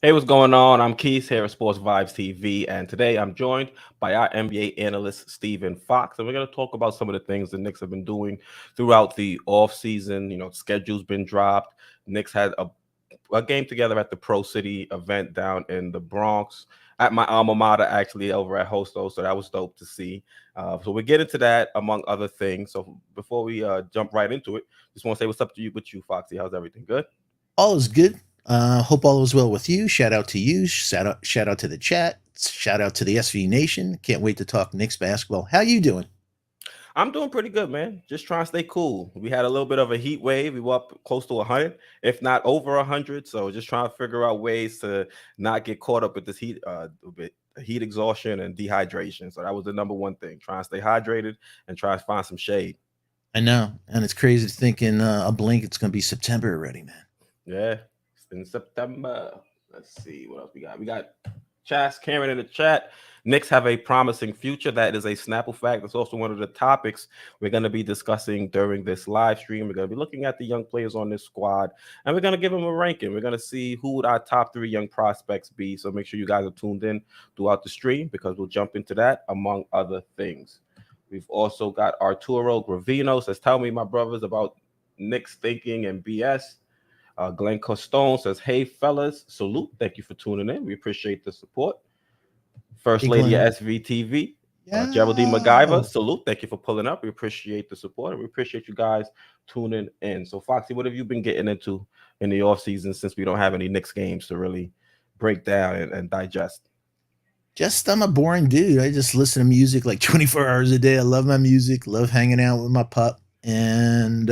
Hey, what's going on? I'm Keith here at Sports Vibes TV, and today I'm joined by our NBA analyst, Stephen Fox, and we're going to talk about some of the things the Knicks have been doing throughout the offseason. Schedule's been dropped. Knicks had a game together at the Pro City event down in the Bronx at my alma mater, actually, over at Hosto, so that was dope to see. So we'll get into that, among other things. So before we jump right into it, just want to say what's up to you with you, Foxy. How's everything? Good? All is good. Hope all is well with you. Shout out to you. Shout out to the chat. Shout out to the SV Nation. Can't wait to talk Knicks basketball. How you doing? I'm doing pretty good, man. Just trying to stay cool. We had a little bit of a heat wave. We were up close to 100, if not over 100. So just trying to figure out ways to not get caught up with this heat, with heat exhaustion and dehydration. So that was the number one thing. Trying to stay hydrated and try to find some shade. I know, and it's crazy to think in a blink it's going to be September already, man. Yeah, it's in September. Let's see what else we got. We got Chas Karen in the chat. Knicks have a promising future. That is a Snapple fact. That's also one of the topics we're going to be discussing during this live stream. We're going to be looking at the young players on this squad, and we're going to give them a ranking. We're going to see who would our top 3 young prospects be. So make sure you guys are tuned in throughout the stream because we'll jump into that among other things. We've also got Arturo Gravino says, "Tell me, my brothers, about Knicks thinking and BS." Glenn Costone says, "Hey, fellas, salute. Thank you for tuning in. We appreciate the support." First Hey, Lady Glenn. of SVTV, Geraldine MacGyver, Yeah. salute. Thank you for pulling up. We appreciate the support and we appreciate you guys tuning in. So, Foxy, what have you been getting into in the off season since we don't have any Knicks games to really break down and digest? Just I'm a boring dude. I just listen to music like 24 hours a day. I love my music. Love hanging out with my pup and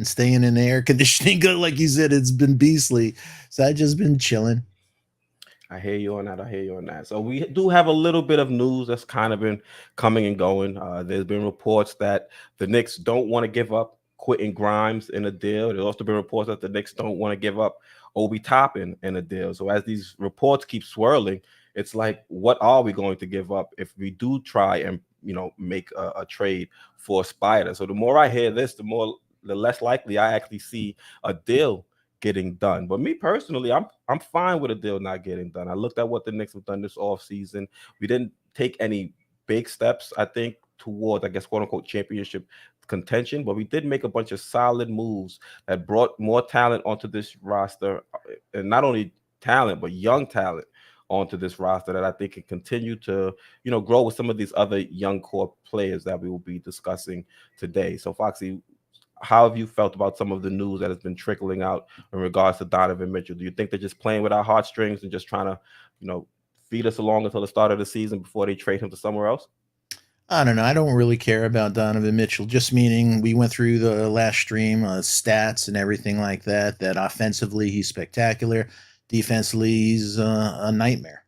staying in the air conditioning. Good, like you said, it's been beastly. So I just been chilling. I hear you on that. I hear you on that. So we do have a little bit of news that's kind of been coming and going. There's been reports that the Knicks don't want to give up Quentin Grimes in a deal. There's also been reports that the Knicks don't want to give up Obi Toppin in a deal. So as these reports keep swirling, it's like, what are we going to give up if we do try and make a trade for Spider? So the more I hear this, the less likely I actually see a deal getting done. But me personally, I'm fine with a deal not getting done. I looked at what the Knicks have done this offseason. We didn't take any big steps, I think, towards, I guess, quote unquote, championship contention, but we did make a bunch of solid moves that brought more talent onto this roster, and not only talent, but young talent onto this roster that I think can continue to, grow with some of these other young core players that we will be discussing today. So, Foxy, how have you felt about some of the news that has been trickling out in regards to Donovan Mitchell? Do you think they're just playing with our heartstrings and just trying to, you know, feed us along until the start of the season before they trade him to somewhere else? I don't know. I don't really care about Donovan Mitchell. Just meaning we went through the last stream, stats and everything like that. That offensively he's spectacular, defensively he's a nightmare.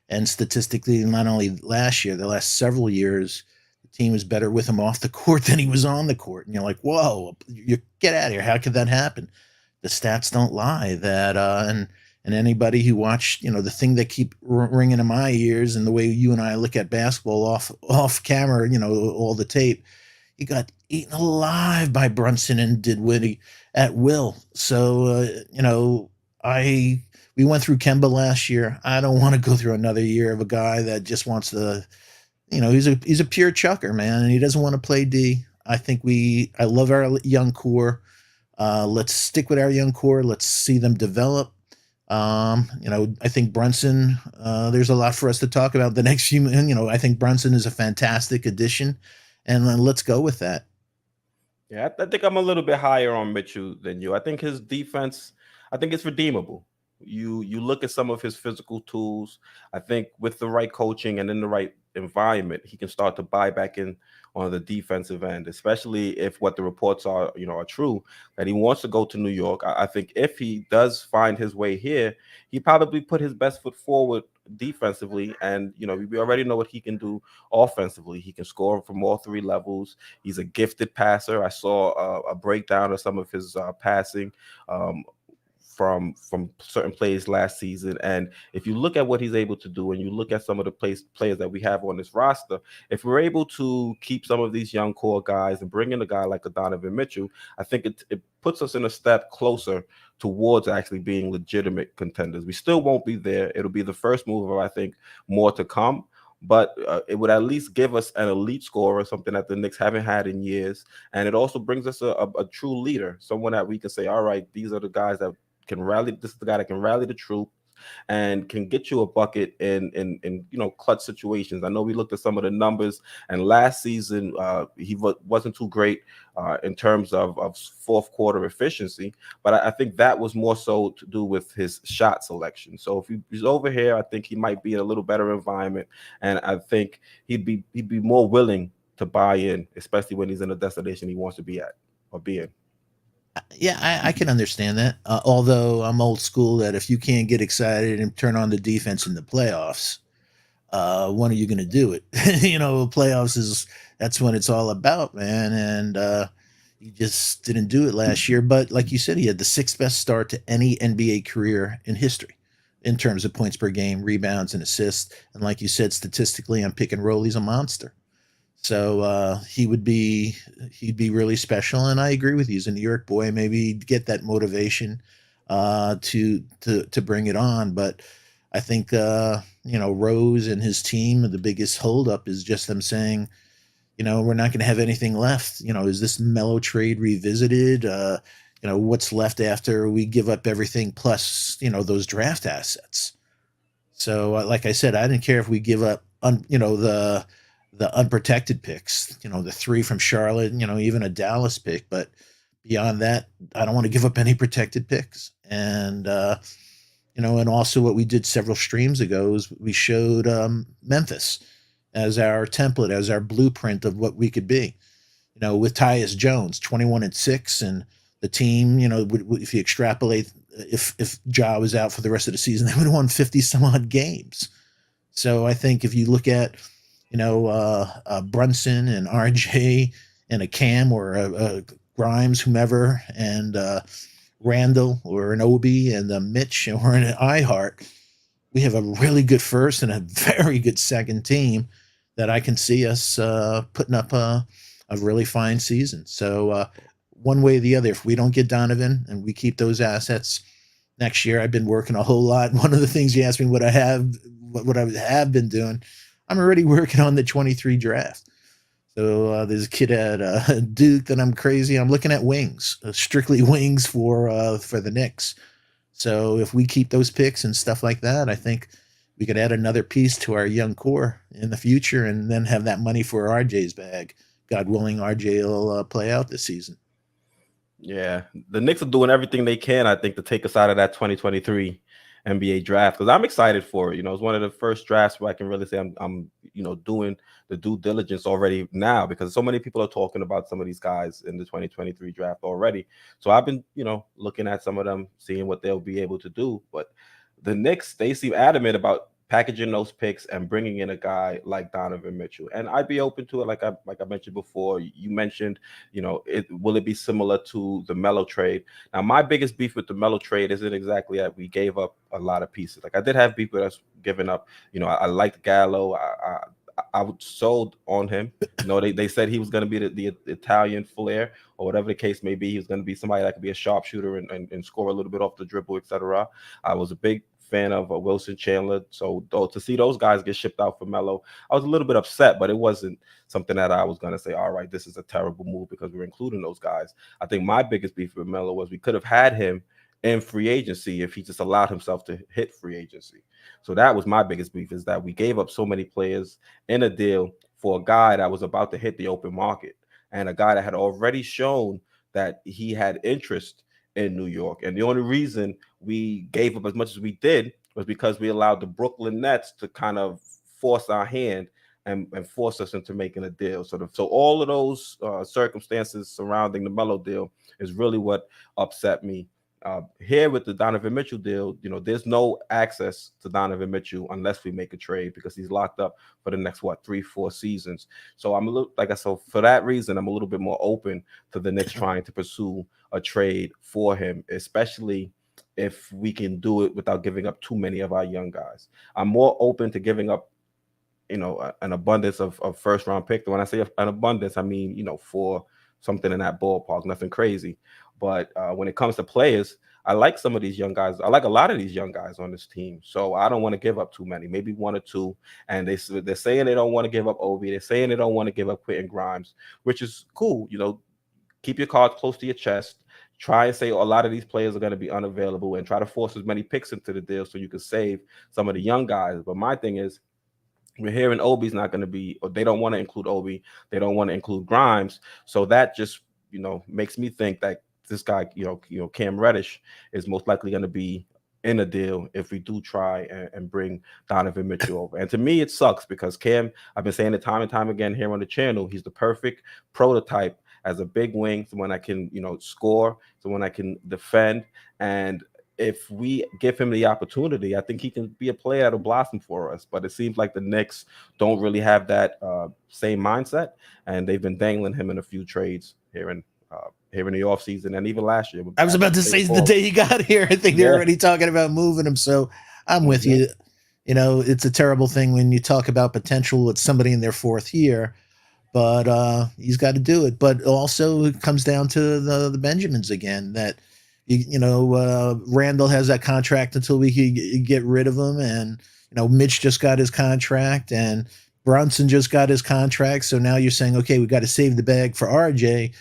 And statistically, not only last year, the last several years, the team was better with him off the court than he was on the court. And you're like, whoa, you get out of here! How could that happen? The stats don't lie. And anybody who watched, the thing that keep ringing in my ears, and the way you and I look at basketball off camera, all the tape, he got eaten alive by Brunson and Dinwiddie at will. So I we went through Kemba last year. I don't want to go through another year of a guy that just wants to, he's a pure chucker, man, and he doesn't want to play D. I love our young core. Let's stick with our young core. Let's see them develop. I think Brunson, there's a lot for us to talk about the next few. I think Brunson is a fantastic addition, and let's go with that. Yeah, I think I'm a little bit higher on Mitchell than you. I think his defense, I think it's redeemable. You look at some of his physical tools. I think with the right coaching and in the right environment, he can start to buy back in on the defensive end, especially if what the reports are, are true, that he wants to go to New York. I think if he does find his way here, he probably put his best foot forward defensively. And, we already know what he can do offensively. He can score from all 3 levels. He's a gifted passer. I saw a breakdown of some of his passing. from certain plays last season. And if you look at what he's able to do, and you look at some of the players that we have on this roster, if we're able to keep some of these young core guys and bring in a guy like a Donovan Mitchell, I think it puts us in a step closer towards actually being legitimate contenders. We still won't be there. It'll be the first move of, I think, more to come. But it would at least give us an elite scorer, something that the Knicks haven't had in years. And it also brings us a true leader, someone that we can say, all right, these are the guys that can rally. This is the guy that can rally the troops and can get you a bucket in clutch situations. I know we looked at some of the numbers, and last season he wasn't too great in terms of fourth quarter efficiency, but I think that was more so to do with his shot selection. So if he's over here, I think he might be in a little better environment, and I think he'd be more willing to buy in, especially when he's in a destination he wants to be at or be in. Yeah, I can understand that. Although I'm old school that if you can't get excited and turn on the defense in the playoffs, when are you going to do it? Playoffs is that's when it's all about, man. And he just didn't do it last year. But like you said, he had the sixth best start to any NBA career in history in terms of points per game, rebounds, and assists. And like you said, statistically on pick and roll, he's a monster. So he'd be really special, and I agree with you. He's a New York boy. Maybe he'd get that motivation to bring it on. But I think Rose and his team, the biggest holdup is just them saying, we're not going to have anything left. Is this Mellow trade revisited? What's left after we give up everything plus those draft assets. So, like I said, I didn't care if we give up, the unprotected picks, the three from Charlotte, even a Dallas pick. But beyond that, I don't want to give up any protected picks. And, and also what we did several streams ago is we showed Memphis as our template, as our blueprint of what we could be, with Tyus Jones, 21-6. And the team, if you extrapolate, if Ja was out for the rest of the season, they would have won 50 some odd games. So I think if you look at, Brunson and RJ and a Cam or a Grimes, whomever, and Randall or an Obi and a Mitch or an iHeart, we have a really good first and a very good second team that I can see us putting up a really fine season. So one way or the other, if we don't get Donovan and we keep those assets next year, I've been working a whole lot. One of the things you asked me what I have been doing, I'm already working on the 23 draft. So there's a kid at Duke that I'm crazy. I'm looking at wings, strictly wings for the Knicks. So if we keep those picks and stuff like that, I think we could add another piece to our young core in the future, and then have that money for RJ's bag. God willing, RJ will play out this season. Yeah, the Knicks are doing everything they can, I think, to take us out of that 2023 NBA draft, because I'm excited for it. It's one of the first drafts where I can really say I'm doing the due diligence already now, because so many people are talking about some of these guys in the 2023 draft already. So I've been, looking at some of them, seeing what they'll be able to do. But the Knicks, they seem adamant about packaging those picks and bringing in a guy like Donovan Mitchell, and I'd be open to it. Like I mentioned before, you mentioned, will it be similar to the Melo trade? Now, my biggest beef with the Melo trade isn't exactly that we gave up a lot of pieces. Like, I did have beef with us giving up. I liked Gallo. I was sold on him. They said he was going to be the Italian flair, or whatever the case may be. He was going to be somebody that could be a sharpshooter and score a little bit off the dribble, etc. I was a big fan of Wilson Chandler. So to see those guys get shipped out for Melo, I was a little bit upset, but it wasn't something that I was going to say, all right, this is a terrible move because we're including those guys. I think my biggest beef with Melo was we could have had him in free agency if he just allowed himself to hit free agency. So that was my biggest beef, is that we gave up so many players in a deal for a guy that was about to hit the open market, and a guy that had already shown that he had interest in New York. And the only reason we gave up as much as we did was because we allowed the Brooklyn Nets to kind of force our hand and force us into making a deal. So all of those circumstances surrounding the Melo deal is really what upset me. Here with the Donovan Mitchell deal, there's no access to Donovan Mitchell unless we make a trade, because he's locked up for the next 3-4 seasons. So I'm a little, like I said, for that reason, I'm a little bit more open to the Knicks trying to pursue a trade for him, especially if we can do it without giving up too many of our young guys. I'm more open to giving up, an abundance of first round pick. And when I say an abundance, I mean, for something in that ballpark, nothing crazy. But when it comes to players, I like some of these young guys. I like a lot of these young guys on this team. So I don't want to give up too many, maybe one or two. And they're saying they don't want to give up Obi. They're saying they don't want to give up Quentin Grimes, which is cool. Keep your cards close to your chest. Try and say a lot of these players are going to be unavailable and try to force as many picks into the deal so you can save some of the young guys. But my thing is, we're hearing Obi's not going to be, or they don't want to include Obi. They don't want to include Grimes. So that just, makes me think that this guy, Cam Reddish is most likely going to be in a deal if we do try and bring Donovan Mitchell over. And to me, it sucks because Cam, I've been saying it time and time again here on the channel, he's the perfect prototype as a big wing, someone that can, score, someone that can defend. And if we give him the opportunity, I think he can be a player that'll blossom for us. But it seems like the Knicks don't really have that same mindset, and they've been dangling him in a few trades here in the offseason and even last year. I was about to say the day he got here, I think they're already talking about moving him. So I'm with you. It's a terrible thing when you talk about potential with somebody in their fourth year, but he's got to do it. But also it comes down to the Benjamins again, that Randall has that contract until we can get rid of him, and Mitch just got his contract, and Brunson just got his contract. So now you're saying, okay, we got to save the bag for RJ,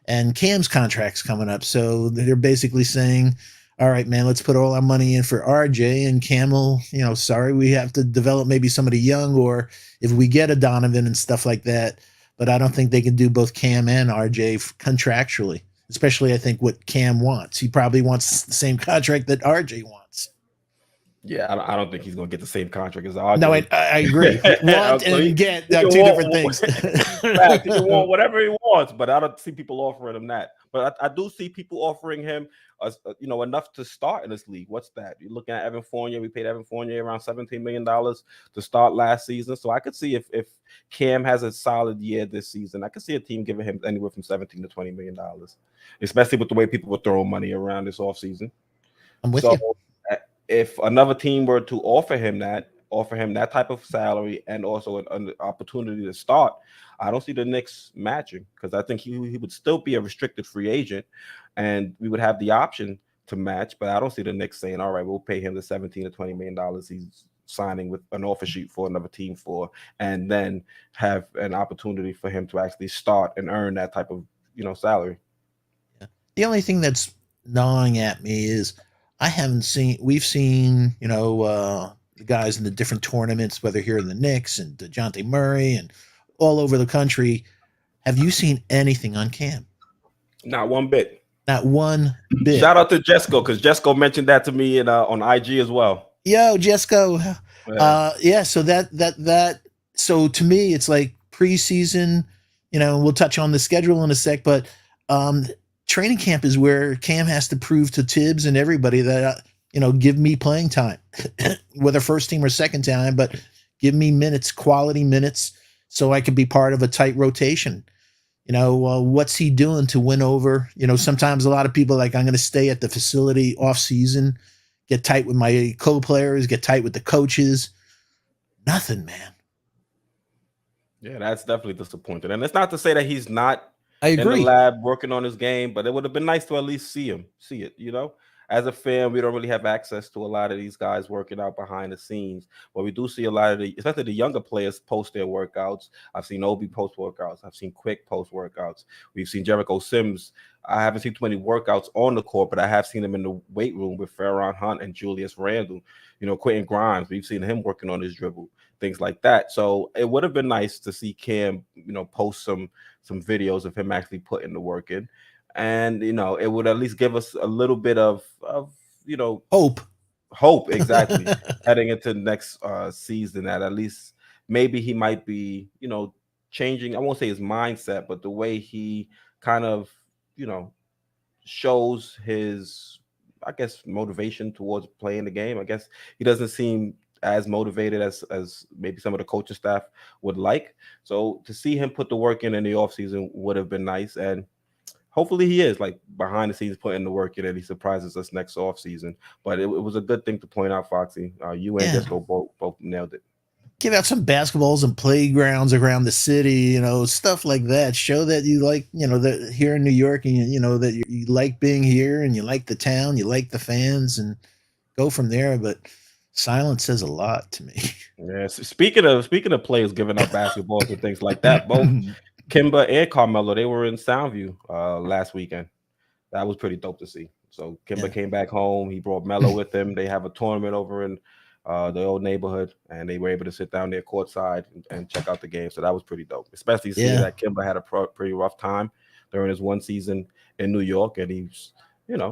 and Cam's contract's coming up. So they're basically saying, all right, man, let's put all our money in for RJ, and Cam will, sorry, we have to develop maybe somebody young, or if we get a Donovan and stuff like that. But I don't think they can do both Cam and RJ contractually, especially I think what Cam wants. He probably wants the same contract that RJ wants. Yeah, I don't think he's going to get the same contract as RJ. No, I agree. Want and get are two different things. Fact, he can want whatever he wants, but I don't see people offering him that. But I do see people offering him, enough to start in this league. What's that? You're looking at Evan Fournier. We paid Evan Fournier around $17 million to start last season. So I could see if Cam has a solid year this season, I could see a team giving him anywhere from $17 to $20 million, especially with the way people were throwing money around this offseason. I'm with you. If another team were to offer him that type of salary and also an opportunity to start, I don't see the Knicks matching, because I think he would still be a restricted free agent, and we would have the option to match. But I don't see the Knicks saying, all right, we'll pay him the $17 to $20 million he's signing with an offer sheet for another team for, and then have an opportunity for him to actually start and earn that type of salary. Yeah. The only thing that's gnawing at me is we've seen, the guys in the different tournaments, whether here in the Knicks and DeJounte Murray and all over the country. Have you seen anything on Cam? Not one bit. Not one bit. Shout out to Jesco, because Jesco mentioned that to me on IG as well. Yo, Jesco. Yeah. So to me, it's like preseason. We'll touch on the schedule in a sec, but training camp is where Cam has to prove to Tibbs and everybody that, give me playing time, whether first team or second time, but give me minutes, quality minutes, so I could be part of a tight rotation. What's he doing to win over? Sometimes a lot of people are like, I'm going to stay at the facility off season, get tight with my co-players, get tight with the coaches. Nothing, man. Yeah, that's definitely disappointing. And it's not to say that he's not I agree. in the lab working on his game, but it would have been nice to at least see it. As a fan, we don't really have access to a lot of these guys working out behind the scenes, but we do see a lot of especially the younger players post their workouts. I've seen Obi post workouts. I've seen Quick post workouts. We've seen Jericho Sims. I haven't seen too many workouts on the court, but I have seen him in the weight room with Farron Hunt and Julius Randle. Quentin Grimes, we've seen him working on his dribble, things like that. So it would have been nice to see Cam, post some videos of him actually putting the work in. And it would at least give us a little bit of hope exactly heading into the next season, that at least maybe he might be changing, I won't say his mindset, but the way he kind of shows his, I guess, motivation towards playing the game. I guess he doesn't seem as motivated as maybe some of the coaching staff would like. So to see him put the work in the offseason would have been nice, and hopefully he is like behind the scenes putting the work in and he surprises us next off season. But it was a good thing to point out, Foxy. You and Yeah. Jesco both nailed it. Give out some basketballs and playgrounds around the city, stuff like that. Show that you like, that here in New York, and that you like being here, and you like the town, you like the fans, and go from there. But silence says a lot to me. Yeah. Speaking of players giving out basketballs and things like that, both Kimba and Carmelo, they were in Soundview last weekend. That was pretty dope to see. So Kimba Yeah. came back home. He brought Melo with him. They have a tournament over in the old neighborhood, and they were able to sit down there courtside and check out the game. So that was pretty dope, especially seeing Yeah. that Kimba had a pretty rough time during his one season in New York, and he's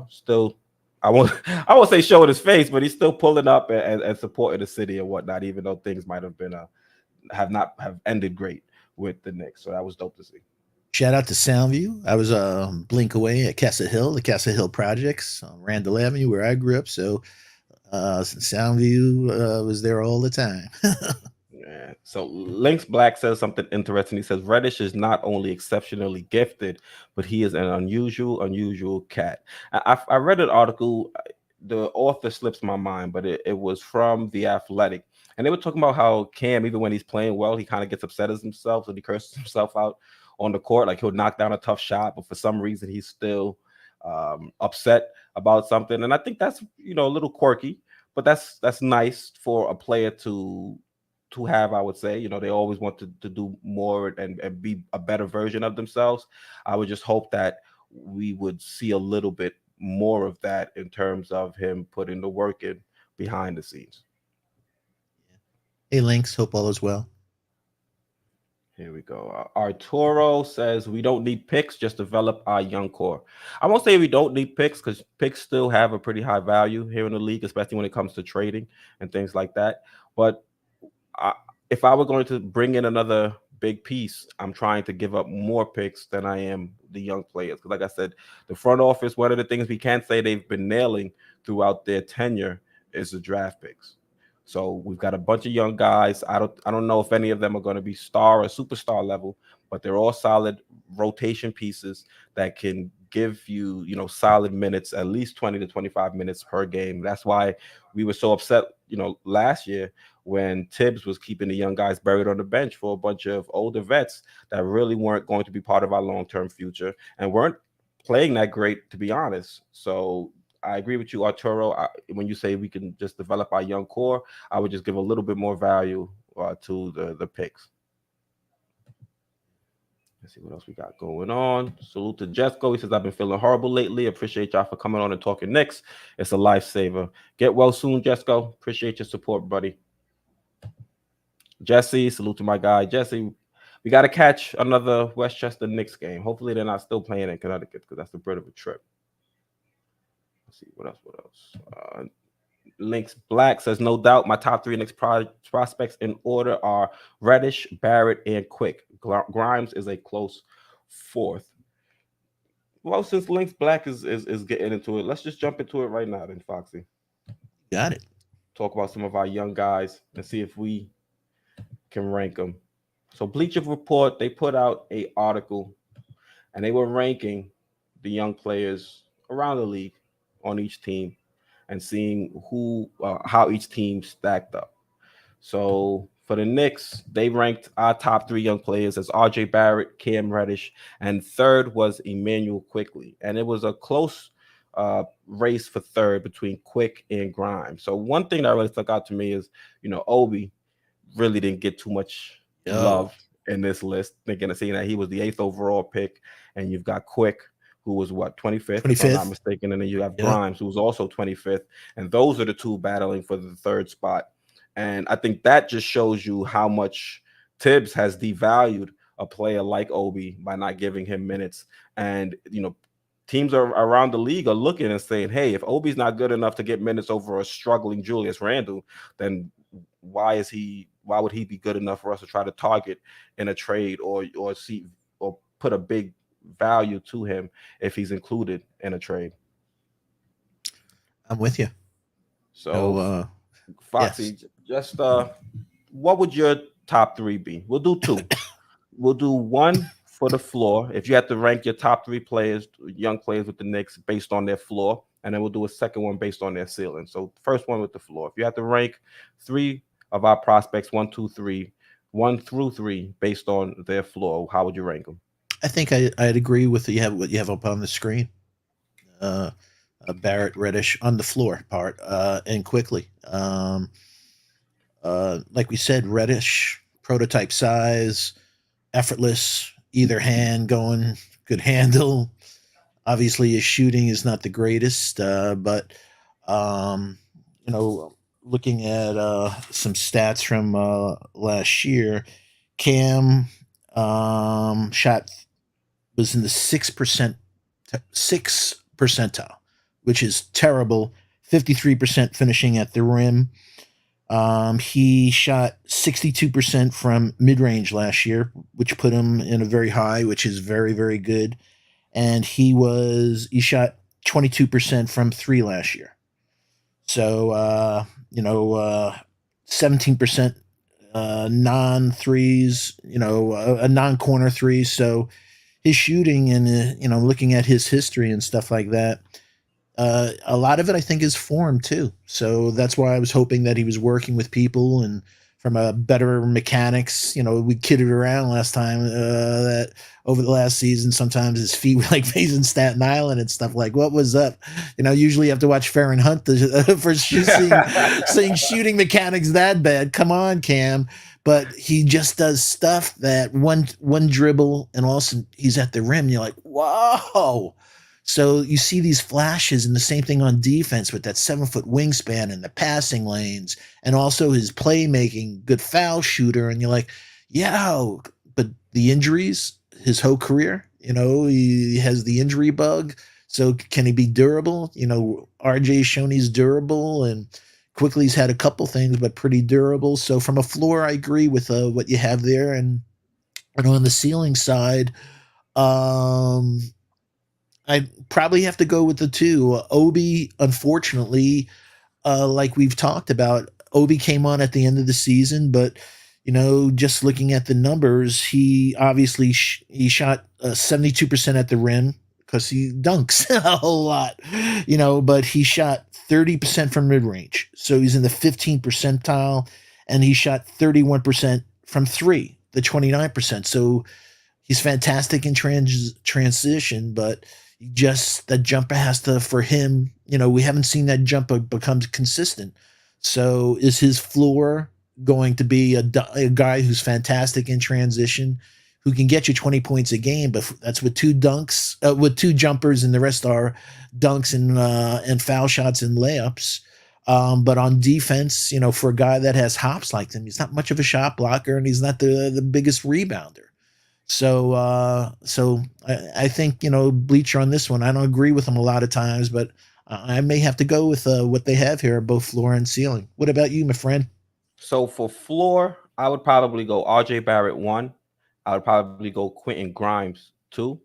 still. I won't say showing his face, but he's still pulling up and supporting the city and whatnot, even though things might have been have ended great with the Knicks. So that was dope to see. Shout out to Soundview. I was a blink away at Casa Hill, the Casa Hill projects on Randall Avenue, where I grew up. So Soundview was there all the time. Yeah. So Lynx Black says something interesting. He says Reddish is not only exceptionally gifted, but he is an unusual cat. I read an article. The author slips my mind, but it was from The Athletic, and they were talking about how Cam, even when he's playing well, he kind of gets upset at himself and he curses himself out on the court. Like he'll knock down a tough shot, but for some reason he's still upset about something. And I think that's a little quirky, but that's nice for a player to have. I would say they always want to do more and be a better version of themselves. I would just hope that we would see a little bit more of that in terms of him putting the work in behind the scenes. Hey, Lynx. Hope all is well. Here we go. Arturo says we don't need picks, just develop our young core. I won't say we don't need picks because picks still have a pretty high value here in the league, especially when it comes to trading and things like that. But I, if I were going to bring in another big piece, I'm trying to give up more picks than I am the young players. Because, like I said, the front office, one of the things we can't say they've been nailing throughout their tenure is the draft picks. So we've got a bunch of young guys. I don't know if any of them are going to be star or superstar level, but they're all solid rotation pieces that can give you solid minutes, at least 20 to 25 minutes per game. That's why we were so upset last year when Tibbs was keeping the young guys buried on the bench for a bunch of older vets that really weren't going to be part of our long-term future and weren't playing that great, to be honest. So I agree with you, Arturo. When you say we can just develop our young core, I would just give a little bit more value to the picks. Let's see what else we got going on. Salute to Jesco. He says, I've been feeling horrible lately. Appreciate y'all for coming on and talking Knicks. It's a lifesaver. Get well soon, Jesco. Appreciate your support, buddy. Jesse, salute to my guy. Jesse, we got to catch another Westchester Knicks game. Hopefully they're not still playing in Connecticut because that's a bit of a trip. Let's see, what else? Links Black says, no doubt my top three Knicks prospects in order are Reddish, Barrett, and Quick. Grimes is a close fourth. Well, since Links Black is getting into it, let's just jump into it right now then, Foxy. Got it. Talk about some of our young guys and see if we can rank them. So Bleacher Report, they put out a article and they were ranking the young players around the league on each team and seeing how each team stacked up. So for the Knicks, they ranked our top three young players as RJ Barrett, Cam Reddish, and third was Emmanuel Quickly. And it was a close race for third between Quick and Grimes. So one thing that really stuck out to me is, Obi really didn't get too much love in this list, seeing that he was the 8th overall pick, and you've got Quick, who was 25th, if I'm not mistaken, and then you have Grimes, who was also 25th, and those are the two battling for the third spot. And I think that just shows you how much Tibbs has devalued a player like Obi by not giving him minutes. And teams around the league are looking and saying, hey, if Obi's not good enough to get minutes over a struggling Julius Randle, then why would he be good enough for us to try to target in a trade or put a big value to him if he's included in a trade? I'm with you. So Foxy, yes. Just what would your top three be? We'll do two. We'll do 1, for the floor, if you had to rank your top three players, young players with the Knicks, based on their floor, and then we'll do a second one based on their ceiling. So, first one with the floor. If you had to rank three of our prospects, one, two, three, one through three, based on their floor, how would you rank them? I think I'd agree with what you have up on the screen. Uh, Barrett, Reddish on the floor part, and quickly. Like we said, Reddish prototype size, effortless, either hand going, good handle. Obviously, his shooting is not the greatest, but um, you know, looking at some stats from last year, Cam shot was in the 6 percentile, which is terrible. 53% finishing at the rim. He shot 62% from mid range last year, which put him in a very high, which is very, very good. And he shot 22% from three last year. So, 17% non threes, a non corner three. So his shooting and, looking at his history and stuff like that, a lot of it I think is form too. So that's why I was hoping that he was working with people and from a better mechanics. We kidded around last time that over the last season, sometimes his feet were like facing Staten Island and stuff. Like, what was up? Usually you have to watch Farron Hunt for seeing shooting mechanics that bad. Come on, Cam. But he just does stuff that one dribble and also he's at the rim. You're like, whoa. So you see these flashes, and the same thing on defense with that 7 foot wingspan and the passing lanes, and also his playmaking, good foul shooter. And you're like, yeah, but the injuries, his whole career, he has the injury bug. So can he be durable? RJ's shown he's durable, and Quickly's had a couple things, but pretty durable. So from a floor, I agree with what you have there, and on the ceiling side, um, I probably have to go with the two. Obi, unfortunately, like we've talked about, Obi came on at the end of the season, but just looking at the numbers, he obviously he shot 72% at the rim because he dunks a whole lot, but he shot 30% from mid range, so he's in the 15th percentile, and he shot 31% from three, the 29%. So he's fantastic in transition, but just that jumper has to, for him, we haven't seen that jumper become consistent. So is his floor going to be a guy who's fantastic in transition, who can get you 20 points a game, but that's with two dunks, with two jumpers, and the rest are dunks and foul shots and layups. But on defense, for a guy that has hops like him, he's not much of a shot blocker, and he's not the biggest rebounder. So I think Bleacher on this one. I don't agree with him a lot of times, but I may have to go with what they have here, both floor and ceiling. What about you, my friend? So for floor, I would probably go RJ Barrett one. I would probably go Quentin Grimes two,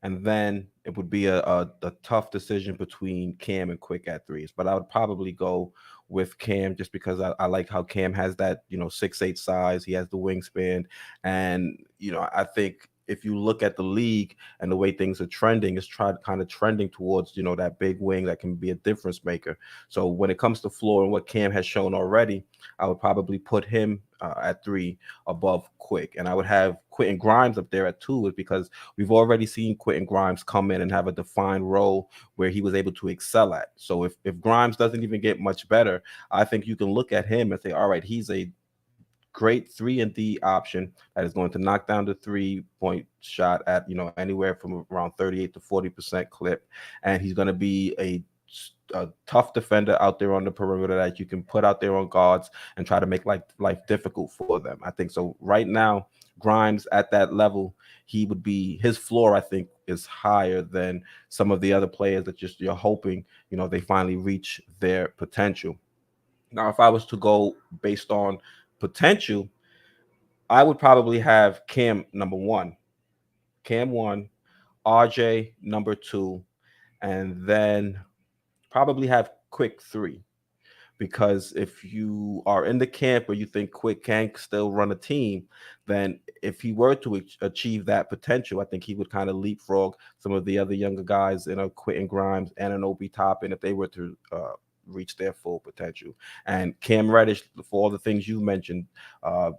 and then it would be a tough decision between Cam and Quick at threes. But I would probably go with Cam just because I like how Cam has that 6'8" size. He has the wingspan, and I think if you look at the league and the way things are trending, it's kind of trending towards that big wing that can be a difference maker. So when it comes to floor and what Cam has shown already, I would probably put him at three above Quick, and I would have Quentin Grimes up there at two, is because we've already seen Quentin Grimes come in and have a defined role where he was able to excel at. So if Grimes doesn't even get much better, I think you can look at him and say, all right, he's a great 3-and-D option that is going to knock down the 3-point shot at anywhere from around 38 to 40% clip, and he's going to be a tough defender out there on the perimeter that you can put out there on guards and try to make life difficult for them. I think so. Right now, Grimes at that level, his floor, I think, is higher than some of the other players that you're hoping they finally reach their potential. Now, if I was to go based on potential, I would probably have Cam number one, Cam one, RJ number two, and then probably have Quick three, because if you are in the camp where you think Quick can still run a team, then if he were to achieve that potential, I think he would kind of leapfrog some of the other younger guys in a Quentin Grimes and an Obi Toppin if they were to reach their full potential. And Cam Reddish, for all the things you mentioned, uh,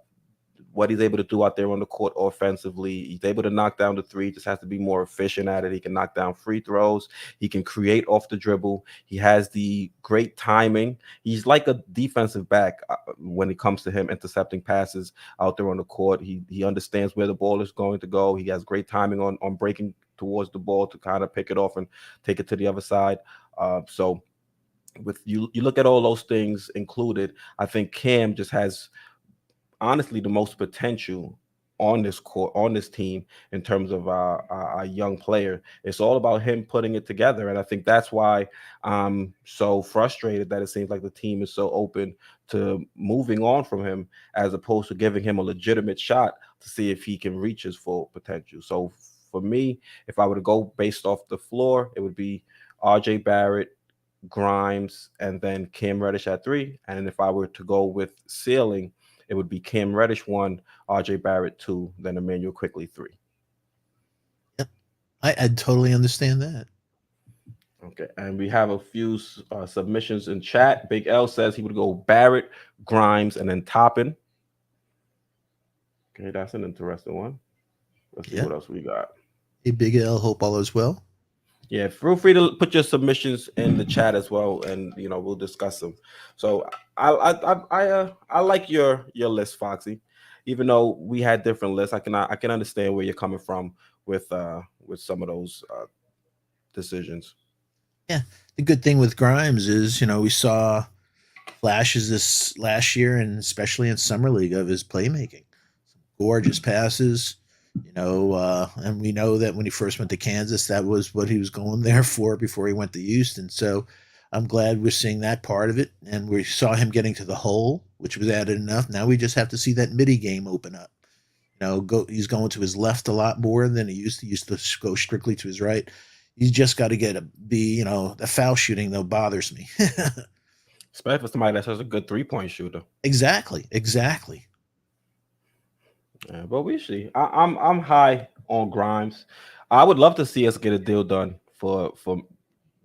what he's able to do out there on the court offensively. He's able to knock down the three, just has to be more efficient at it. He can knock down free throws. He can create off the dribble. He has the great timing. He's like a defensive back when it comes to him intercepting passes out there on the court. He understands where the ball is going to go. He has great timing on breaking towards the ball to kind of pick it off and take it to the other side. So with you look at all those things included, I think Cam just has honestly the most potential on this court, on this team, in terms of a young player. It's all about him putting it together, and I think that's why I'm so frustrated that it seems like the team is so open to moving on from him, as opposed to giving him a legitimate shot to see if he can reach his full potential. So for me, if I were to go based off the floor, it would be R.J. Barrett, Grimes, and then Cam Reddish at three. And if I were to go with ceiling, it would be Cam Reddish one, RJ Barrett two, then Emmanuel Quickly three. Yep. I totally understand that. Okay, and we have a few submissions in chat. Big L says he would go Barrett, Grimes, and then Toppin. Okay, that's an interesting one. Let's see Yeah. what else we got. Hey, Big L, hope all is well. Yeah, feel free to put your submissions in the chat as well, and we'll discuss them. So I like your list, Foxy. Even though we had different lists, I can understand where you're coming from with some of those decisions. Yeah. The good thing with Grimes is, we saw flashes this last year and especially in summer league of his playmaking. Some gorgeous passes, and we know that when he first went to Kansas, that was what he was going there for before he went to Houston. So I'm glad we're seeing that part of it, and we saw him getting to the hole, which was added enough. Now we just have to see that midi game open up. He's going to his left a lot more than he used to. He used to go strictly to his right. He's just got to the foul shooting though bothers me. Especially for somebody that's such a good 3-point shooter. Exactly. Yeah, but we see. I'm high on Grimes. I would love to see us get a deal done for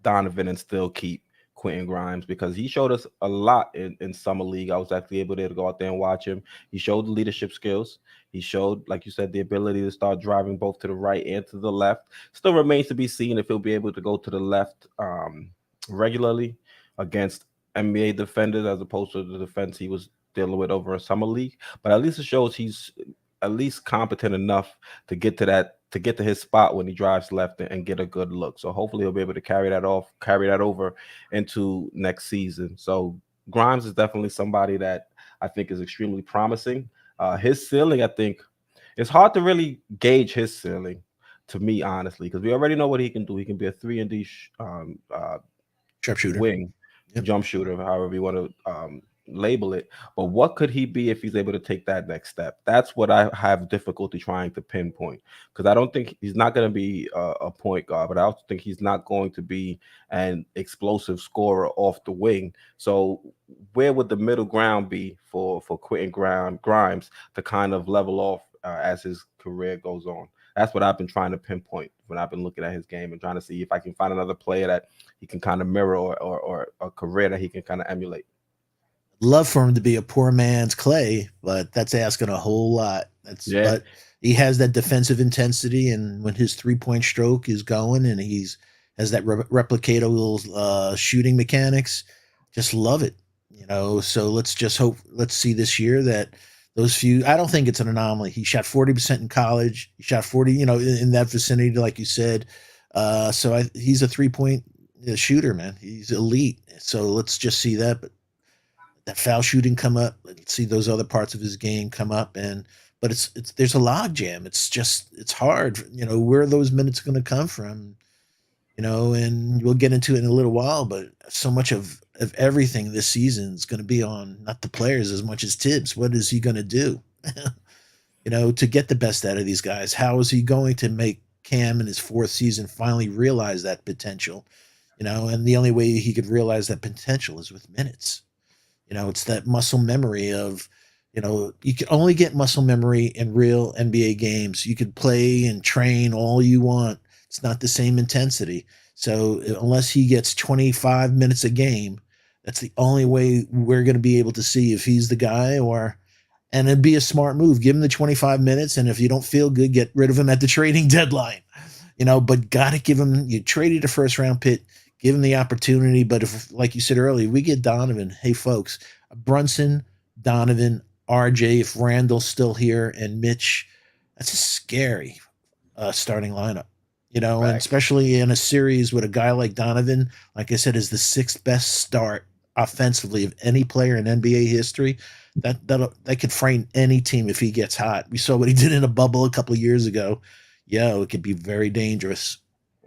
Donovan and still keep Quentin Grimes, because he showed us a lot in summer league. I was actually able to go out there and watch him. He showed the leadership skills. He showed, like you said, the ability to start driving both to the right and to the left. Still remains to be seen if he'll be able to go to the left regularly against NBA defenders, as opposed to the defense he was dealing with over in summer league. But at least it shows he's at least competent enough to get to his spot when he drives left and get a good look. So hopefully he'll be able to carry that over into next season. So Grimes is definitely somebody that I think is extremely promising. His ceiling, I think, it's hard to really gauge his ceiling, to me, honestly, because we already know what he can do. He can be a 3-and-D Sharpshooter. wing, Yep. jump shooter, however you want to label it. But what could he be if he's able to take that next step? That's what I have difficulty trying to pinpoint, because I don't think he's not going to be a point guard, but I also think he's not going to be an explosive scorer off the wing. So where would the middle ground be for Quentin Grimes to kind of level off as his career goes on? That's what I've been trying to pinpoint when I've been looking at his game and trying to see if I can find another player that he can kind of mirror, or a career that he can kind of emulate. Love for him to be a poor man's Clay, but that's asking a whole lot. Yeah. But he has that defensive intensity, and when his 3-point stroke is going, and he's has that replicatable shooting mechanics, just love it. So let's just hope. Let's see this year that those few. I don't think it's an anomaly. He shot 40% in college. He shot 40, in that vicinity, like you said. He's a 3-point shooter, man. He's elite. So let's just see that. But that foul shooting come up. Let's see those other parts of his game come up. But it's there's a log jam. It's hard. Where are those minutes going to come from? And we'll get into it in a little while. But so much of everything this season is going to be on not the players as much as Tibbs. What is he going to do? To get the best out of these guys? How is he going to make Cam in his 4th season finally realize that potential? And the only way he could realize that potential is with minutes. It's that muscle memory of, you can only get muscle memory in real NBA games. You could play and train all you want. It's not the same intensity. So unless he gets 25 minutes a game, that's the only way we're going to be able to see if he's the guy or, and it'd be a smart move. Give him the 25 minutes. And if you don't feel good, get rid of him at the trading deadline, but got to give him, you traded a first round pick, give him the opportunity. But if, like you said earlier, we get Donovan, hey folks, Brunson, Donovan, RJ, if Randall's still here, and Mitch, that's a scary starting lineup, and Facts. especially in a series with a guy like Donovan, like I said, is the sixth best start offensively of any player in NBA history. That could frame any team if he gets hot. We saw what he did in a bubble a couple of years ago. Yeah, it could be very dangerous.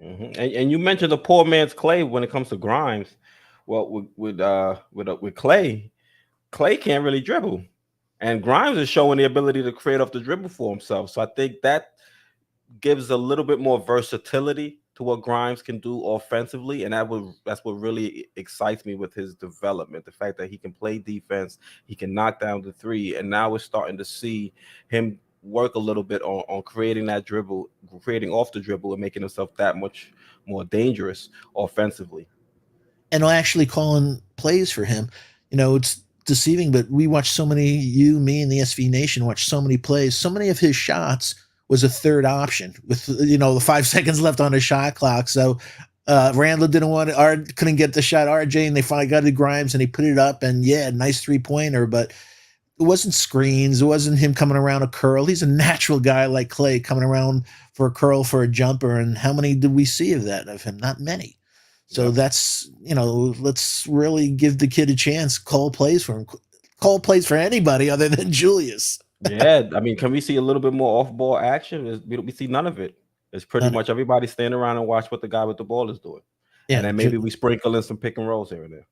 And you mentioned the poor man's Clay when it comes to Grimes. Well, with Clay, Clay can't really dribble, and Grimes is showing the ability to create off the dribble for himself. So I think that gives a little bit more versatility to what Grimes can do offensively, and that's what really excites me with his development. The fact that he can play defense, he can knock down the three, and now we're starting to see him work a little bit on creating that dribble, creating off the dribble, and making himself that much more dangerous offensively. And actually calling plays for him. It's deceiving, but we watched so many, me, and the SV Nation watched so many plays. So many of his shots was a third option with, the 5 seconds left on the shot clock. So Randall didn't want it, couldn't get the shot. RJ, and they finally got to Grimes and he put it up, and yeah, nice 3-pointer, but it wasn't screens. It wasn't him coming around a curl. He's a natural guy like Clay coming around for a curl, for a jumper. And how many did we see of him? Not many. So that's, let's really give the kid a chance. Call plays for him. Call plays for anybody other than Julius. Yeah, I mean, can we see a little bit more off-ball action? We see none of it. It's pretty much everybody stand around and watch what the guy with the ball is doing. Yeah, and then maybe we sprinkle in some pick and rolls here and there.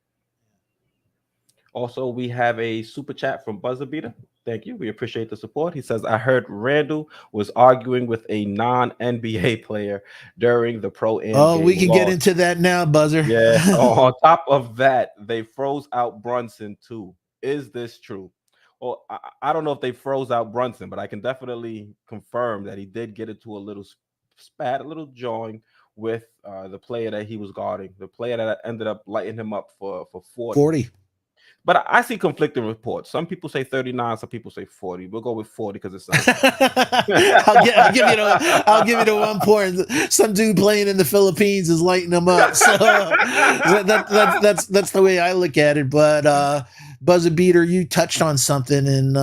Also, we have a super chat from Buzzer Beater. Thank you. We appreciate the support. He says, I heard Randall was arguing with a non-NBA player during the pro-am game. We can get into that now, Buzzer. Yeah. On top of that, they froze out Brunson too. Is this true? Well, I don't know if they froze out Brunson, but I can definitely confirm that he did get into a little spat, a little jawing with the player that he was guarding, the player that ended up lighting him up for 40. But I see conflicting reports. Some people say 39, some people say 40. We'll go with 40 because it's. I'll give you the 1 point. Some dude playing in the Philippines is lighting them up. So that's the way I look at it. But Buzzer Beater, you touched on something, and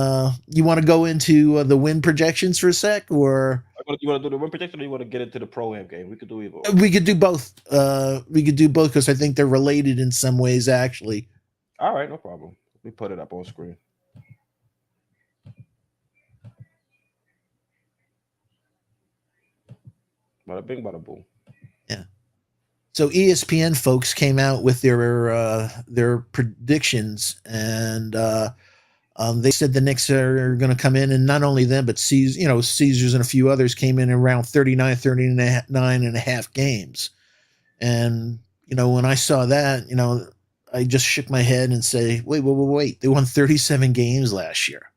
you want to go into the win projections for a sec, or you want to do the win projection, or you want to get into the pro-am game? We could do either. We could do both. We could do both because I think they're related in some ways, actually. All right, no problem. Let me put it up on screen. Bada bing, bada boom. Yeah. So ESPN folks came out with their predictions, and they said the Knicks are going to come in, and not only them, but Caesars and a few others came in around 39 and a half games. And, when I saw that, I just shook my head and say, wait. They won 37 games last year.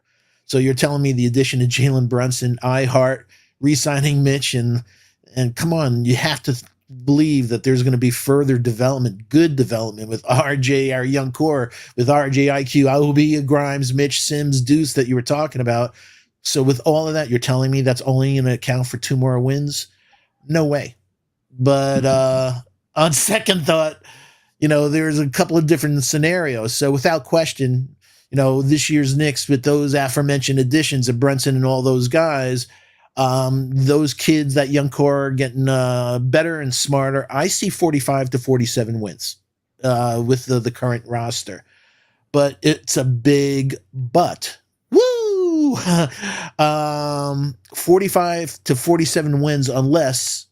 So you're telling me the addition of Jalen Brunson, iHeart, re-signing Mitch, and come on, you have to believe that there's going to be further development, good development with RJ, our young core, with RJ, IQ, Aubie, Grimes, Mitch, Sims, Deuce that you were talking about. So with all of that, you're telling me that's only going to account for 2 more wins? No way. But on second thought, there's a couple of different scenarios. So without question, this year's Knicks with those aforementioned additions of Brunson and all those guys, those kids, that young core are getting better and smarter. I see 45 to 47 wins with the current roster. But it's a big but. Woo! 45 to 47 wins unless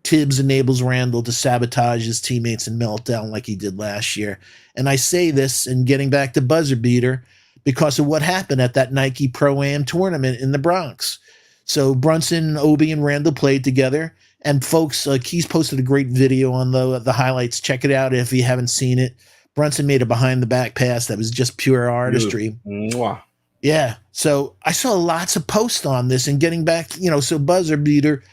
Tibbs enables Randall to sabotage his teammates and melt down like he did last year. And I say this, and getting back to Buzzer Beater, because of what happened at that Nike Pro-Am tournament in the Bronx. So Brunson, Obi, and Randall played together. And folks, Keys posted a great video on the highlights. Check it out if you haven't seen it. Brunson made a behind the back pass that was just pure Beautiful. artistry. Mwah. Yeah. So I saw lots of posts on this and getting back, so buzzer beater.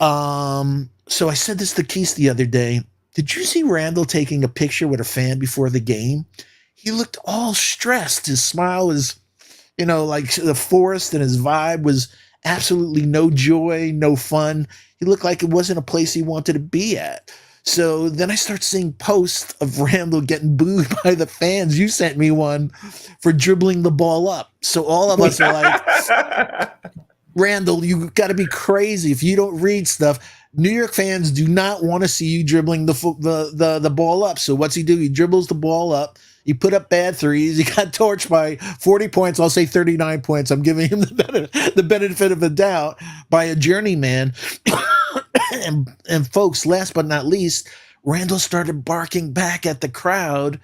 So I said this to Keith the other day. Did you see Randall taking a picture with a fan before the game? He looked all stressed. His smile was, like the forest, and his vibe was absolutely no joy, no fun. He looked like it wasn't a place he wanted to be at. So then I start seeing posts of Randall getting booed by the fans. You sent me one for dribbling the ball up. So all of us are like, Randall, you got to be crazy if you don't read stuff. New York fans do not want to see you dribbling the ball up. So what's he do? He dribbles the ball up. He put up bad threes. He got torched by 40 points. I'll say 39 points. I'm giving him the benefit of the doubt by a journeyman. and folks, last but not least, Randall started barking back at the crowd,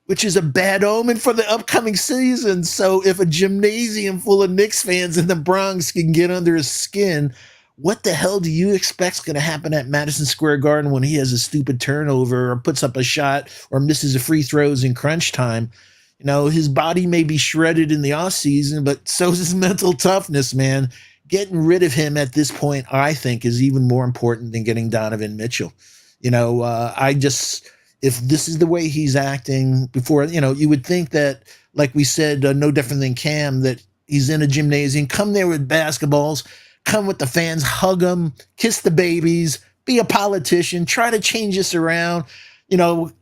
which is a bad omen for the upcoming season. So if a gymnasium full of Knicks fans in the Bronx can get under his skin, what the hell do you expect's going to happen at Madison Square Garden when he has a stupid turnover or puts up a shot or misses a free throws in crunch time? His body may be shredded in the offseason, but so's his mental toughness, man. Getting rid of him at this point, I think, is even more important than getting Donovan Mitchell. If this is the way he's acting before, you would think that, like we said, no different than Cam, that he's in a gymnasium, come there with basketballs, come with the fans, hug them, kiss the babies, be a politician, try to change this around,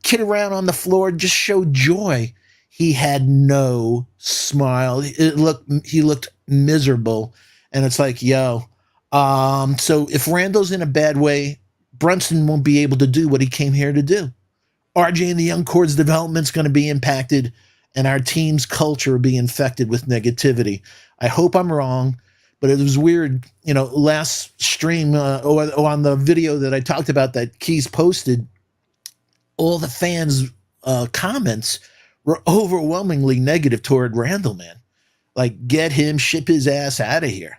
kid around on the floor, just show joy. He had no smile. He looked miserable. And it's like, so if Randall's in a bad way, Brunson won't be able to do what he came here to do. RJ and the young core's development's going to be impacted, and our team's culture will be infected with negativity. I hope I'm wrong, but it was weird. Last stream or on the video that I talked about that Keys posted, all the fans' comments were overwhelmingly negative toward Randall, man. Like, get him, ship his ass out of here.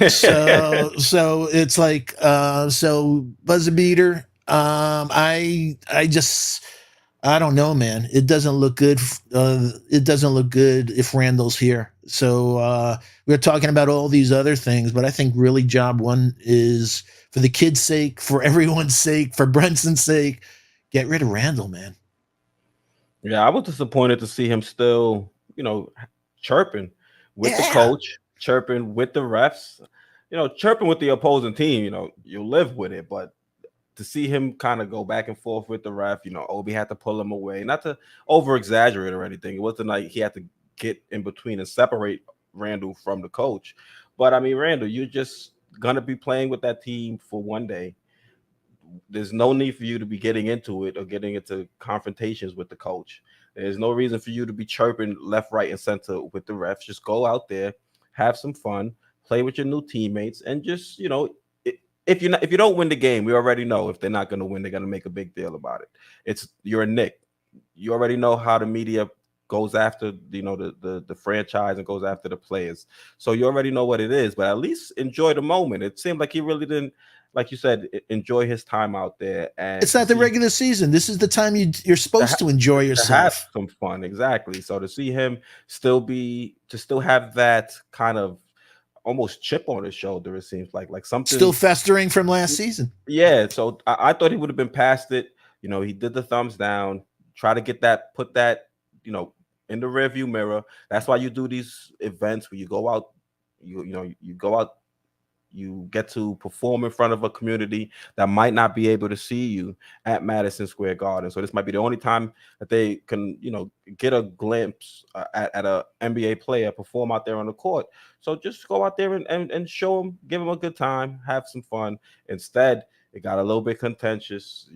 So it's like, so buzzer beater. I don't know, man. It doesn't look good. It doesn't look good if Randall's here. So we're talking about all these other things, but I think really job one is, for the kid's sake, for everyone's sake, for Brunson's sake, get rid of Randall, man. Yeah, I was disappointed to see him still, chirping with the coach, chirping with the refs, chirping with the opposing team. You live with it, but to see him kind of go back and forth with the ref, Obi had to pull him away, not to over exaggerate or anything. It wasn't like he had to get in between and separate Randall from the coach. But I mean, Randall, you're just gonna be playing with that team for one day. There's no need for you to be getting into it or getting into confrontations with the coach. There's no reason for you to be chirping left, right, and center with the refs. Just go out there, have some fun, play with your new teammates, and just if you don't win the game, we already know if they're not going to win, they're going to make a big deal about it. You're a Knick. You already know how the media goes after the franchise and goes after the players. So you already know what it is. But at least enjoy the moment. It seemed like he really didn't, like you said, enjoy his time out there. And it's not the regular season. This is the time you're supposed to enjoy yourself. To have some fun, exactly. So to see him still have that kind of almost chip on his shoulder, it seems like something still festering from last season. Yeah, so I thought he would have been past it. He did the thumbs down, try to put that, in the rearview mirror. That's why you do these events where you go out, you go out, you get to perform in front of a community that might not be able to see you at Madison Square Garden. So this might be the only time that they can, get a glimpse at a NBA player perform out there on the court. So just go out there and show them, give them a good time, have some fun. Instead, it got a little bit contentious,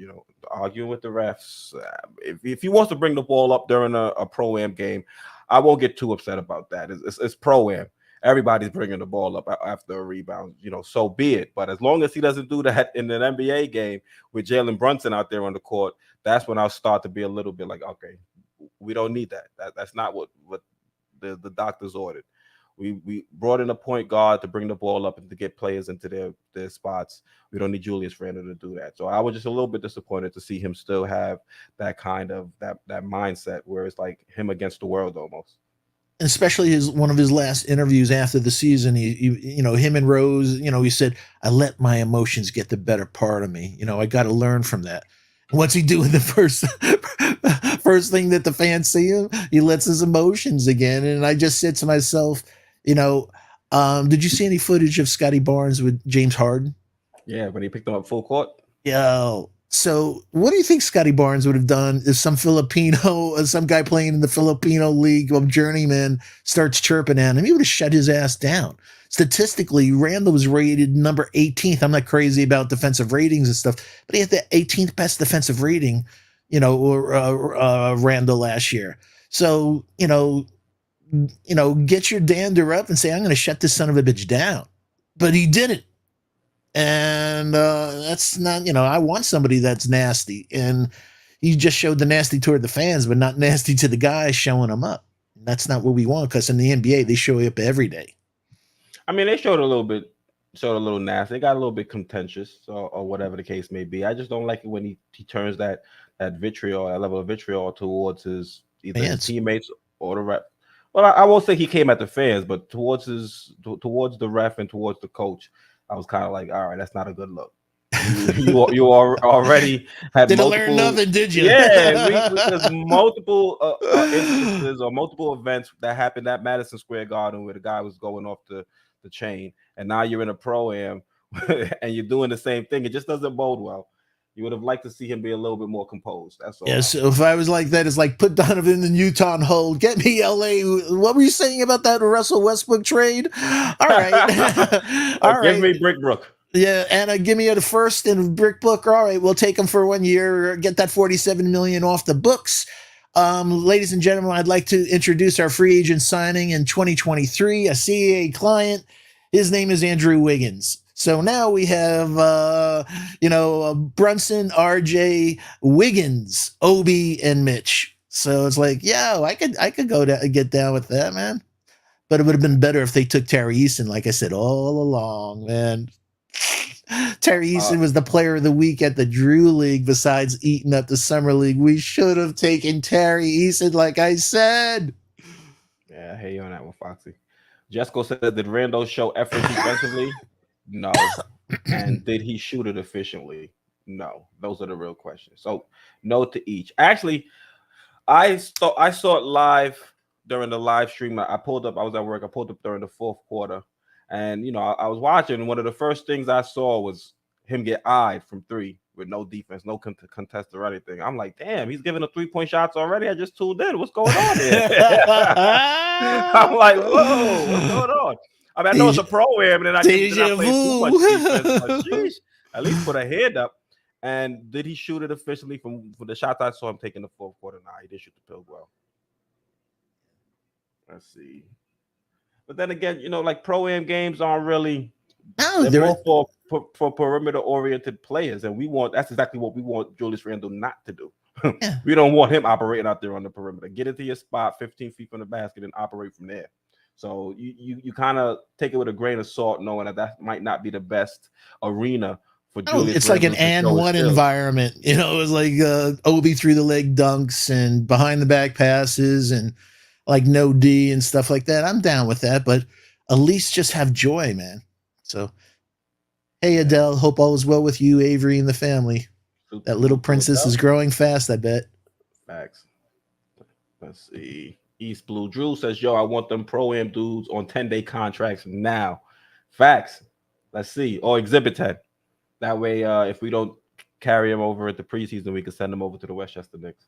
arguing with the refs. If he wants to bring the ball up during a pro-am game, I won't get too upset about that. It's pro-am. Everybody's bringing the ball up after a rebound, so be it. But as long as he doesn't do that in an NBA game with Jalen Brunson out there on the court, that's when I'll start to be a little bit like, okay, we don't need that. That's not what the doctors ordered. We brought in a point guard to bring the ball up and to get players into their spots. We don't need Julius Randle to do that. So I was just a little bit disappointed to see him still have that kind of that mindset where it's like him against the world almost. Especially his one of his last interviews after the season, him and Rose, he said, "I let my emotions get the better part of me. I got to learn from that." And what's he doing the first thing that the fans see him? He lets his emotions again. And I just said to myself, did you see any footage of Scotty Barnes with James Harden? Yeah, when he picked him up full court. Yo, so what do you think Scotty Barnes would have done if some some guy playing in the Filipino league of journeyman starts chirping at him? He would have shut his ass down. Statistically, Randall was rated number 18th. I'm not crazy about defensive ratings and stuff, but he had the 18th best defensive rating, Randall last year. So, get your dander up and say, I'm going to shut this son of a bitch down. But he didn't. And that's not, I want somebody that's nasty. And he just showed the nasty toward the fans, but not nasty to the guys showing them up. That's not what we want, because in the NBA, they show up every day. I mean, they showed a little nasty. They got a little bit contentious, or whatever the case may be. I just don't like it when he turns that vitriol, that level of vitriol towards either his teammates or the ref. Well, I won't say he came at the fans, but towards the ref and towards the coach. I was kind of like, all right, that's not a good look. You already had didn't learn nothing, did you? Yeah, there's multiple instances or multiple events that happened at Madison Square Garden where the guy was going off the chain, and now you're in a pro-am and you're doing the same thing. It just doesn't bode well. You would have liked to see him be a little bit more composed. That's all. Yeah, so if I was like that, it's like put Donovan in Utah on hold. Get me LA. What were you saying about that Russell Westbrook trade? All right. All right. Give me Brickbrook. Yeah, and give me the first and Brickbrook. All right, we'll take him for 1 year. Get that $47 million off the books. Ladies and gentlemen, I'd like to introduce our free agent signing in 2023, a CAA client. His name is Andrew Wiggins. So now we have, Brunson, RJ, Wiggins, Obi, and Mitch. So it's like, I could go down and get down with that, man. But it would have been better if they took Terry Eason, like I said all along, man. Terry Eason was the player of the week at the Drew League besides Eaton at the Summer League. We should have taken Terry Eason, like I said. Yeah, I hear you on that one, Foxy. Jesco said, did Randall show effort defensively? No. And did he shoot it efficiently? No. Those are the real questions. So no to each. Actually, I saw it live during the live stream. I was at work. I pulled up during the fourth quarter. And, I was watching. One of the first things I saw was him get eyed from three with no defense, no contest or anything. I'm like, damn, he's giving a 3-point shots already. I just tuned in. What's going on here? I'm like, whoa, what's going on? I mean, I know it's a pro-am, and then I didn't play too much defense, but sheesh, at least put a hand up. And did he shoot it efficiently from the shots I saw him taking the fourth quarter? Nah, he did shoot the pill well. Let's see. But then again, like pro-am games aren't really they're more for perimeter-oriented players, and that's exactly what we want Julius Randle not to do. Yeah. We don't want him operating out there on the perimeter. Get into your spot 15 feet from the basket and operate from there. So you kind of take it with a grain of salt, knowing that might not be the best arena for Julius. It's like an and one environment. It was like Obi through the leg dunks and behind the back passes and like no D and stuff like that. I'm down with that, but at least just have joy, man. So, hey, Adele, hope all is well with you, Avery, and the family. That little princess is growing fast, I bet. Facts. Let's see. East Blue Drew says, yo, I want them pro-am dudes on 10-day contracts now. Facts. Let's see. Or Exhibit 10. That way, if we don't carry him over at the preseason, we can send him over to the Westchester Knicks.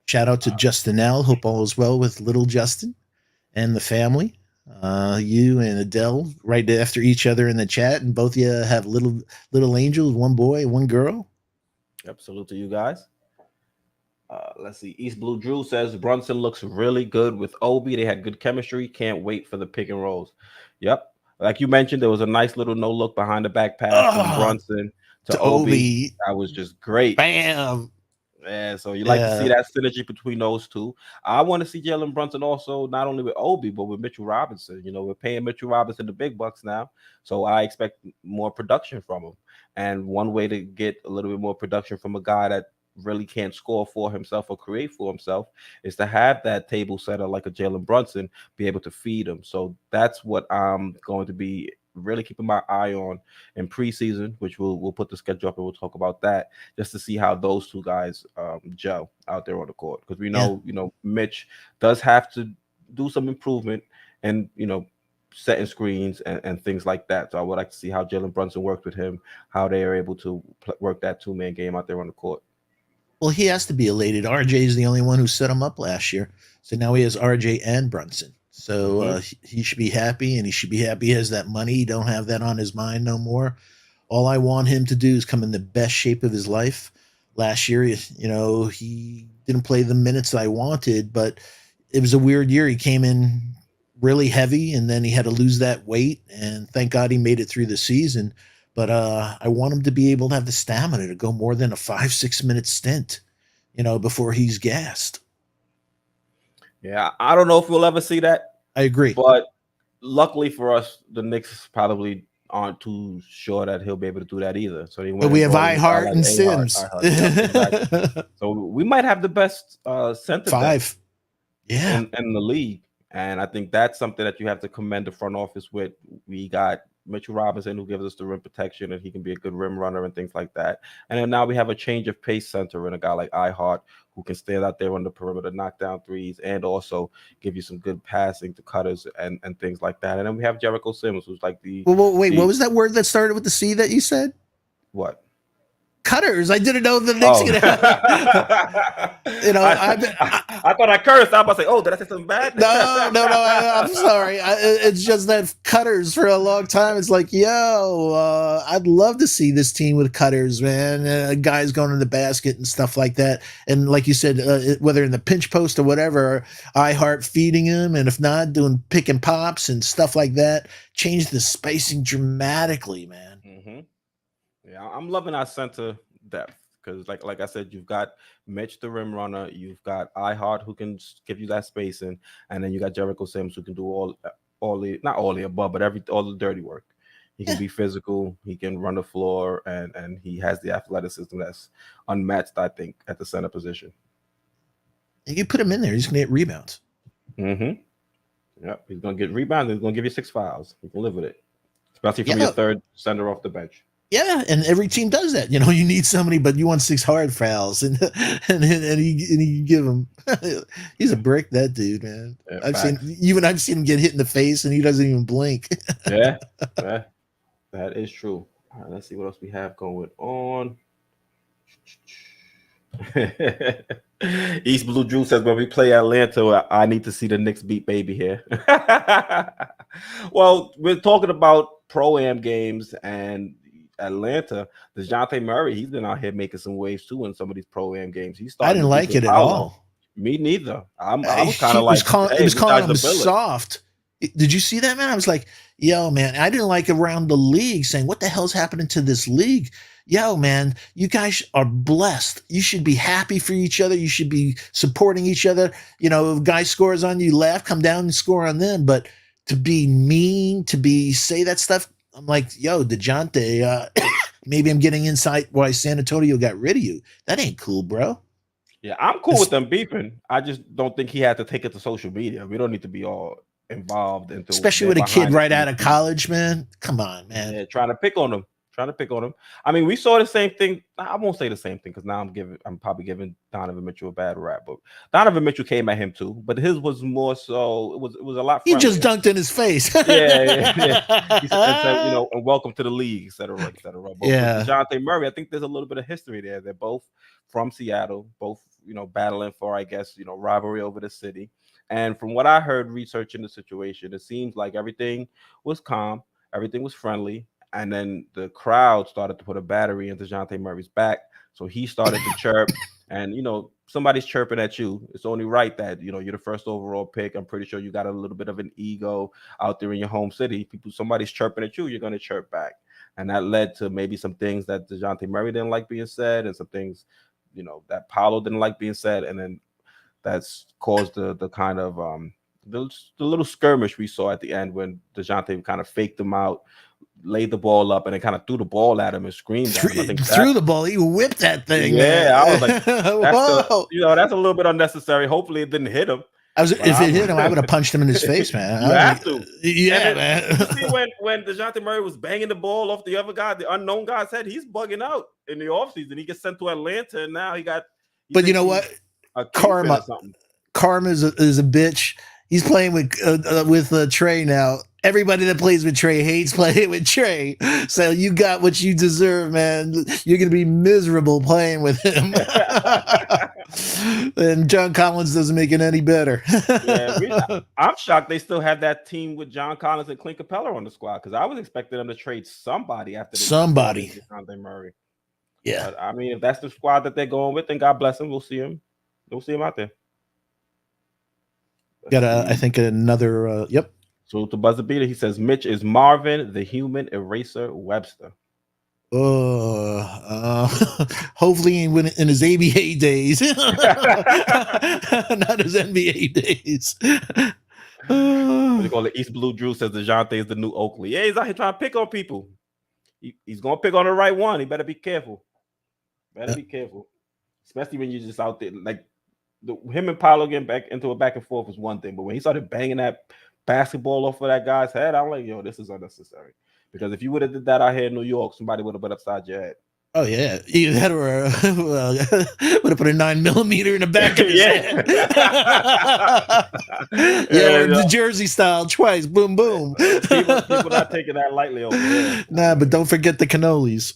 Shout out to Justin L. Hope all is well with little Justin and the family. You and Adele right after each other in the chat, and both of you have little angels, one boy, one girl. Yep, salute to you guys. Let's see. East Blue Drew says Brunson looks really good with Obi. They had good chemistry. Can't wait for the pick and rolls. Yep. Like you mentioned, there was a nice little no look behind the back pass from Brunson to Obi. That was just great. Bam. Yeah, so you like to see Yeah. that synergy between those two. I want to see Jalen Brunson also not only with Obi but with Mitchell Robinson. We're paying Mitchell Robinson the big bucks now, so I expect more production from him. And one way to get a little bit more production from a guy that really can't score for himself or create for himself is to have that table setter like a Jalen Brunson be able to feed him. So that's what I'm going to be really keeping my eye on in preseason, which we'll put the schedule up and we'll talk about that just to see how those two guys gel out there on the court. Because we Yeah. know, Mitch does have to do some improvement and, setting screens and things like that. So I would like to see how Jalen Brunson worked with him, how they are able to work that two-man game out there on the court. Well, he has to be elated. RJ is the only one who set him up last year. So now he has RJ and Brunson. So Hmm. he should be happy, and he should be happy he has that money. He don't have that on his mind no more. All I want him to do is come in the best shape of his life. Last year, he didn't play the minutes I wanted, but it was a weird year. He came in really heavy, and then he had to lose that weight. And thank God he made it through the season. But I want him to be able to have the stamina to go more than a 5-6 minute stint, before he's gassed. Yeah, I don't know if we'll ever see that, I agree. but luckily for us, the Knicks probably aren't too sure that he'll be able to do that either. So they But went we and have brought in a guy iHeart like and A Hart. Sims. Yep, exactly. So we might have the best center depth 5. Yeah. in the league. And I think that's something that you have to commend the front office with. We got Mitchell Robinson, who gives us the rim protection, and he can be a good rim runner and things like that. And then now we have a change of pace center and a guy like iHeart who can stand out there on the perimeter, knock down threes, and also give you some good passing to cutters and things like that. And then we have Jericho Sims, who's like Well, wait, what the was that word that started with the C that you said? what? Cutters. I didn't know the Knicks Oh, could have. I've been, I thought I cursed. I was about to say, oh, did I say something bad? no. I'm sorry. It's just that cutters for a long time. It's like, I'd love to see this team with cutters, man. Guys going to the basket and stuff like that. And like you said, whether in the pinch post or whatever, iHeart feeding him, and if not, doing pick and pops and stuff like that. Change the spacing dramatically, man. Hmm. Yeah, I'm loving our center depth because, like I said, you've got Mitch the rim runner, you've got iHeart who can give you that spacing, and then you got Jericho Sims who can do all the not all the above, but all the dirty work. He can Yeah. be physical, he can run the floor, and he has the athleticism that's unmatched, I think, at the center position. You put him in there, he's going to get rebounds. Hmm. Yep, he's gonna get rebounds. He's gonna give you 6 fouls. You can live with it, especially from your Yeah. third center off the bench. Yeah, and every team does that. You need somebody, but you want 6 hard fouls, and he give him. He's a brick, that dude, man. Yeah, I've seen facts. I've seen him get hit in the face, and he doesn't even blink. Yeah, yeah, that is true. All right, let's see what else we have going on. East Blue Drew says when we play Atlanta, I need to see the Knicks beat baby here. Well, we're talking about pro-am games and Atlanta. DeJounte Murray, he's been out here making some waves too in some of these pro-am games. He's I starting to didn't do like good it at Paolo. all. Me neither. I was kind He of was like, calling. It hey, was we calling dodged him the bullet. soft. Did you see that, man? I was like, yo, man, I didn't like around the league saying, what the hell's happening to this league? Yo, man, you guys are blessed. You should be happy for each other. You should be supporting each other. If a guy scores on you, laugh, come down and score on them. But to be mean, say that stuff, I'm like, yo, DeJounte, maybe I'm getting insight why San Antonio got rid of you. That ain't cool, bro. Yeah, I'm cool with Es- them beeping. I just don't think he had to take it to social media. We don't need to be all involved into Especially their with a kid behind the right scenes out of beef. college, man. Come on, man. Yeah, trying to pick on them. Trying to pick on them. I mean, we saw the same thing. I won't say the same thing because now I'm probably giving Donovan Mitchell a bad rap. But Donovan Mitchell came at him too, but his was more so. It was a lot He just friendlier. dunked in his face. Yeah. He said, and said, and welcome to the league, et cetera, et cetera. But with Yeah. DeJounte Murray, I think there's a little bit of history there. They're both from Seattle, both, battling for, I guess, rivalry over the city. And from what I heard researching the situation, it seems like everything was calm, everything was friendly, and then the crowd started to put a battery into DeJounte Murray's back. So he started to chirp, and somebody's chirping at you. It's only right that you're the first overall pick. I'm pretty sure you got a little bit of an ego out there in your home city. Somebody's chirping at you, you're gonna chirp back. And that led to maybe some things that DeJounte Murray didn't like being said, and some things that Paolo didn't like being said, and then that's caused the kind of the little skirmish we saw at the end when DeJounte kind of faked him out, laid the ball up, and then kind of threw the ball at him and screamed at him. I think threw the ball. He whipped that thing. Yeah, man. I was like, that's a little bit unnecessary. Hopefully, it didn't hit him. If it hit him, I would have punched him in his face, man. You have to. Yeah, man. You see, when DeJounte Murray was banging the ball off the other guy, the unknown guy's head, he's bugging out in the offseason. He gets sent to Atlanta, and now he got. But you know what? Karma is a bitch. He's playing with Trey now. Everybody that plays with Trey hates playing with Trey. So you got what you deserve, man. You're going to be miserable playing with him. And John Collins doesn't make it any better. I'm shocked they still have that team with John Collins and Clint Capella on the squad, because I was expecting them to trade somebody after DeJounte Murray. Yeah. But, I mean, if that's the squad that they're going with, then God bless them. We'll see him. We'll see him out there. I think another. Yep. So the buzzer beater, he says Mitch is Marvin the Human Eraser Webster. Hopefully in his ABA days, not his NBA days. What do you call it? East Blue Drew says DeJounte is the new Oakley. Yeah, he's out here trying to pick on people. He's gonna pick on the right one. He better be careful. Be careful, especially when you're just out there. Like him and Paolo getting back into a back and forth was one thing, but when he started banging that basketball off of that guy's head, I'm like, yo, this is unnecessary. Because if you would have did that out here in New York, somebody would have been upside your head. Oh yeah, either that or would have put a 9mm in the back of his head. The Jersey style twice, boom, boom. People not taking that lightly over there. Nah, but don't forget the cannolis.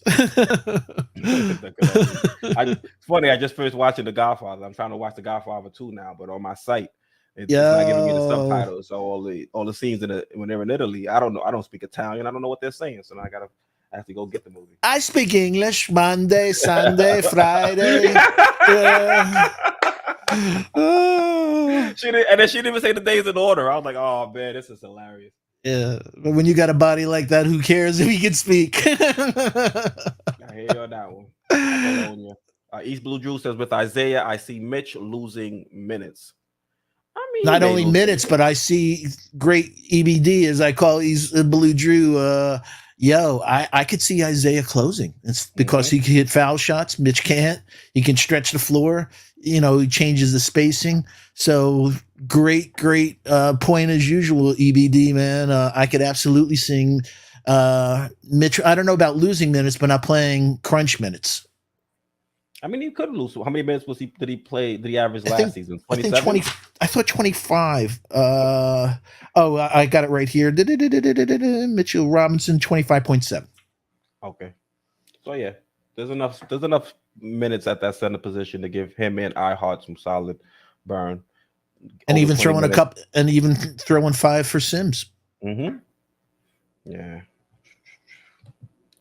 It's funny. I just finished watching The Godfather. I'm trying to watch The Godfather 2 now, but on my site, it's not giving me the subtitles. So all the scenes when they're in Italy, I don't know. I don't speak Italian. I don't know what they're saying. So now I have to go get the movie. I speak English Monday, Sunday, Friday. She didn't even say the days in order. I was like, oh man, this is hilarious. Yeah, but when you got a body like that, who cares if he can speak? I hear you on that one. East Blue Drew says, with Isaiah, I see Mitch losing minutes. I mean, not only minutes, but I see great EBD, as I call East Blue Drew. I could see Isaiah closing. It's because he can hit foul shots. Mitch can't. He can stretch the floor. He changes the spacing. So great point as usual, EBD, man. I could absolutely see Mitch. I don't know about losing minutes, but not playing crunch minutes. I mean, he could lose. How many minutes did he play? Did he average last season? 27? I think 20. I thought 25. I got it right here. Mitchell Robinson, 25.7. Okay. So yeah, there's enough minutes at that center position to give him and iHeart some solid burn. And even throwing minutes. Even throwing 5 for Sims. Mm-hmm. Yeah.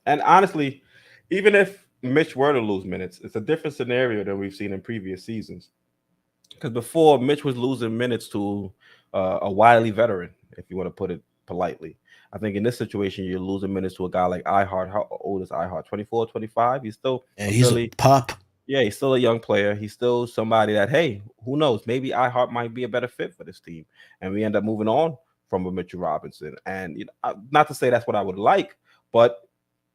And honestly, even if Mitch were to lose minutes, it's a different scenario than we've seen in previous seasons. Because before, Mitch was losing minutes to a wily veteran, if you want to put it politely. I think in this situation, you're losing minutes to a guy like iHeart. How old is iHeart? 24, 25? He's still he's a pup. Yeah, he's still a young player. He's still somebody that, hey, who knows? Maybe iHeart might be a better fit for this team. And we end up moving on from a Mitchell Robinson. And not to say that's what I would like, but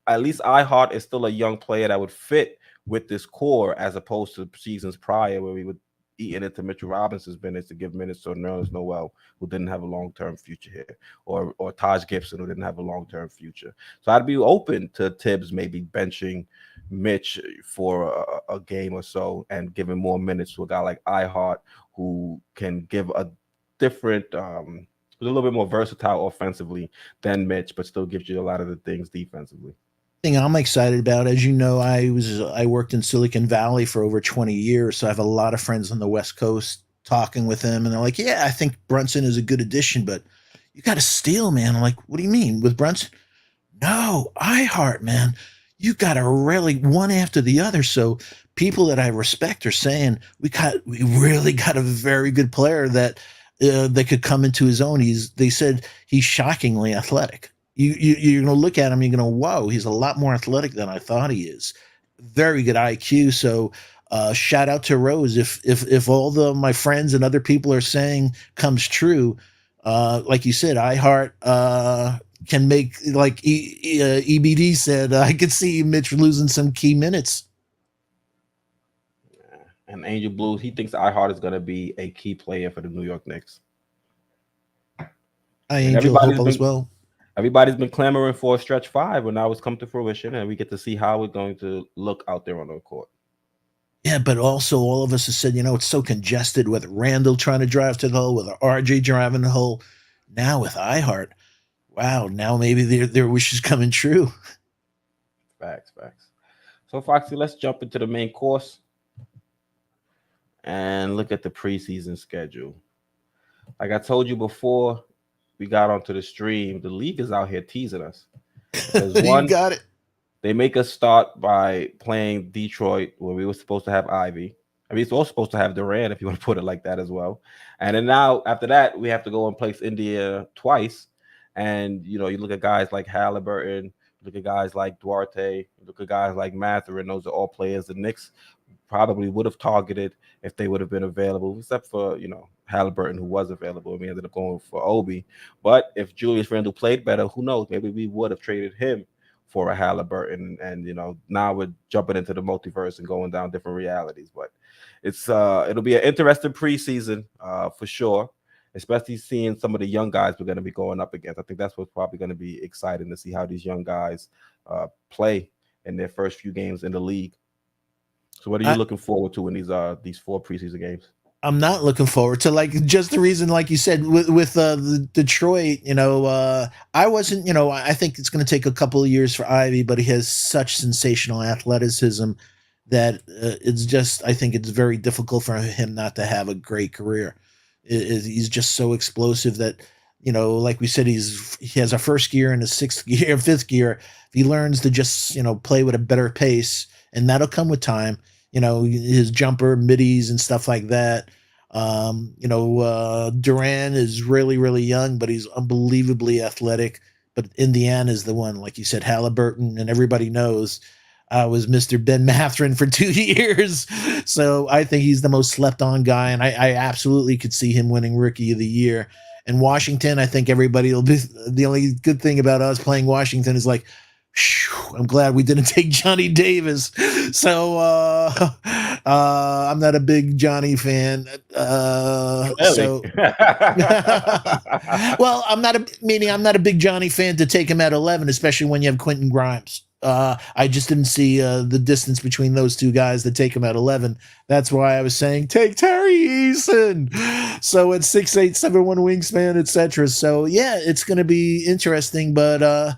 at least iHeart is still a young player that would fit with this core, as opposed to seasons prior where we would eat into Mitchell Robinson's minutes to give minutes to Nerlens Noel, who didn't have a long-term future here, or Taj Gibson, who didn't have a long-term future. So I'd be open to Tibbs maybe benching Mitch for a game or so and giving more minutes to a guy like iHeart, who can give a different a little bit more versatile offensively than Mitch, but still gives you a lot of the things defensively. Thing I'm excited about, as you know, I worked in Silicon Valley for over 20 years, so I have a lot of friends on the West Coast talking with them, and they're like, yeah, I think Brunson is a good addition, but you got to steal, man. I'm like, what do you mean with Brunson? No, iHeart, man, you got to really one after the other. So people that I respect are saying we really got a very good player that could come into his own. They said he's shockingly athletic. You're going to look at him, you're going to, whoa, he's a lot more athletic than I thought he is. Very good IQ. So Shout out to Rose. If all the my friends and other people are saying comes true, like you said, iHeart can make like EBD said. I could see Mitch losing some key minutes. And Angel Blues, he thinks iHeart is going to be a key player for the New York Knicks. I And Angel hope all is well. everybody's been clamoring for a stretch five, and now it's come to fruition, and we get to see how it's going to look out there on the court. Yeah, but also all of us have said, it's so congested with Randall trying to drive to the hole, with RJ driving the hole. Now with iHeart, wow, now maybe their wish is coming true. Facts, facts. So, Foxy, let's jump into the main course and look at the preseason schedule. Like I told you before we got onto the stream, the league is out here teasing us. Because You one, got it. they make us start by playing Detroit, where we were supposed to have Ivy. I mean, it's also supposed to have Durant, if you want to put it like that as well. And then now, after that, we have to go and place India twice. And, you look at guys like Halliburton, look at guys like Duarte, look at guys like Mathurin. Those are all players the Knicks probably would have targeted if they would have been available, except for, Halliburton, who was available, and we ended up going for Obi. But if Julius Randle played better, who knows? Maybe we would have traded him for a Halliburton, and now we're jumping into the multiverse and going down different realities. But it'll be an interesting preseason for sure, especially seeing some of the young guys we're going to be going up against. I think that's what's probably going to be exciting, to see how these young guys play in their first few games in the league. So what are you looking forward to in these 4 preseason games? I'm not looking forward to, like, just the reason, like you said, with the Detroit. I wasn't. I think it's going to take a couple of years for Ivy, but he has such sensational athleticism that I think it's very difficult for him not to have a great career. He's just so explosive that, like we said, he has a first gear and a sixth gear, fifth gear. If he learns to just play with a better pace, and that'll come with time. His jumper, middies, and stuff like that. Duran is really, really young, but he's unbelievably athletic. But Indiana is the one, like you said, Halliburton, and everybody knows I was Mr. Ben Mathurin for 2 years. So I think he's the most slept on guy, and I absolutely could see him winning Rookie of the Year. And Washington, I think everybody will be, the only good thing about us playing Washington is like, I'm glad we didn't take Johnny Davis. So I'm not a big Johnny fan. Really? Well, I'm not a big Johnny fan to take him at 11, especially when you have Quentin Grimes. I just didn't see the distance between those two guys that take him at 11. That's why I was saying take Terry Eason. So at 6'8", 7'1" wingspan, etc. So yeah, it's going to be interesting, but.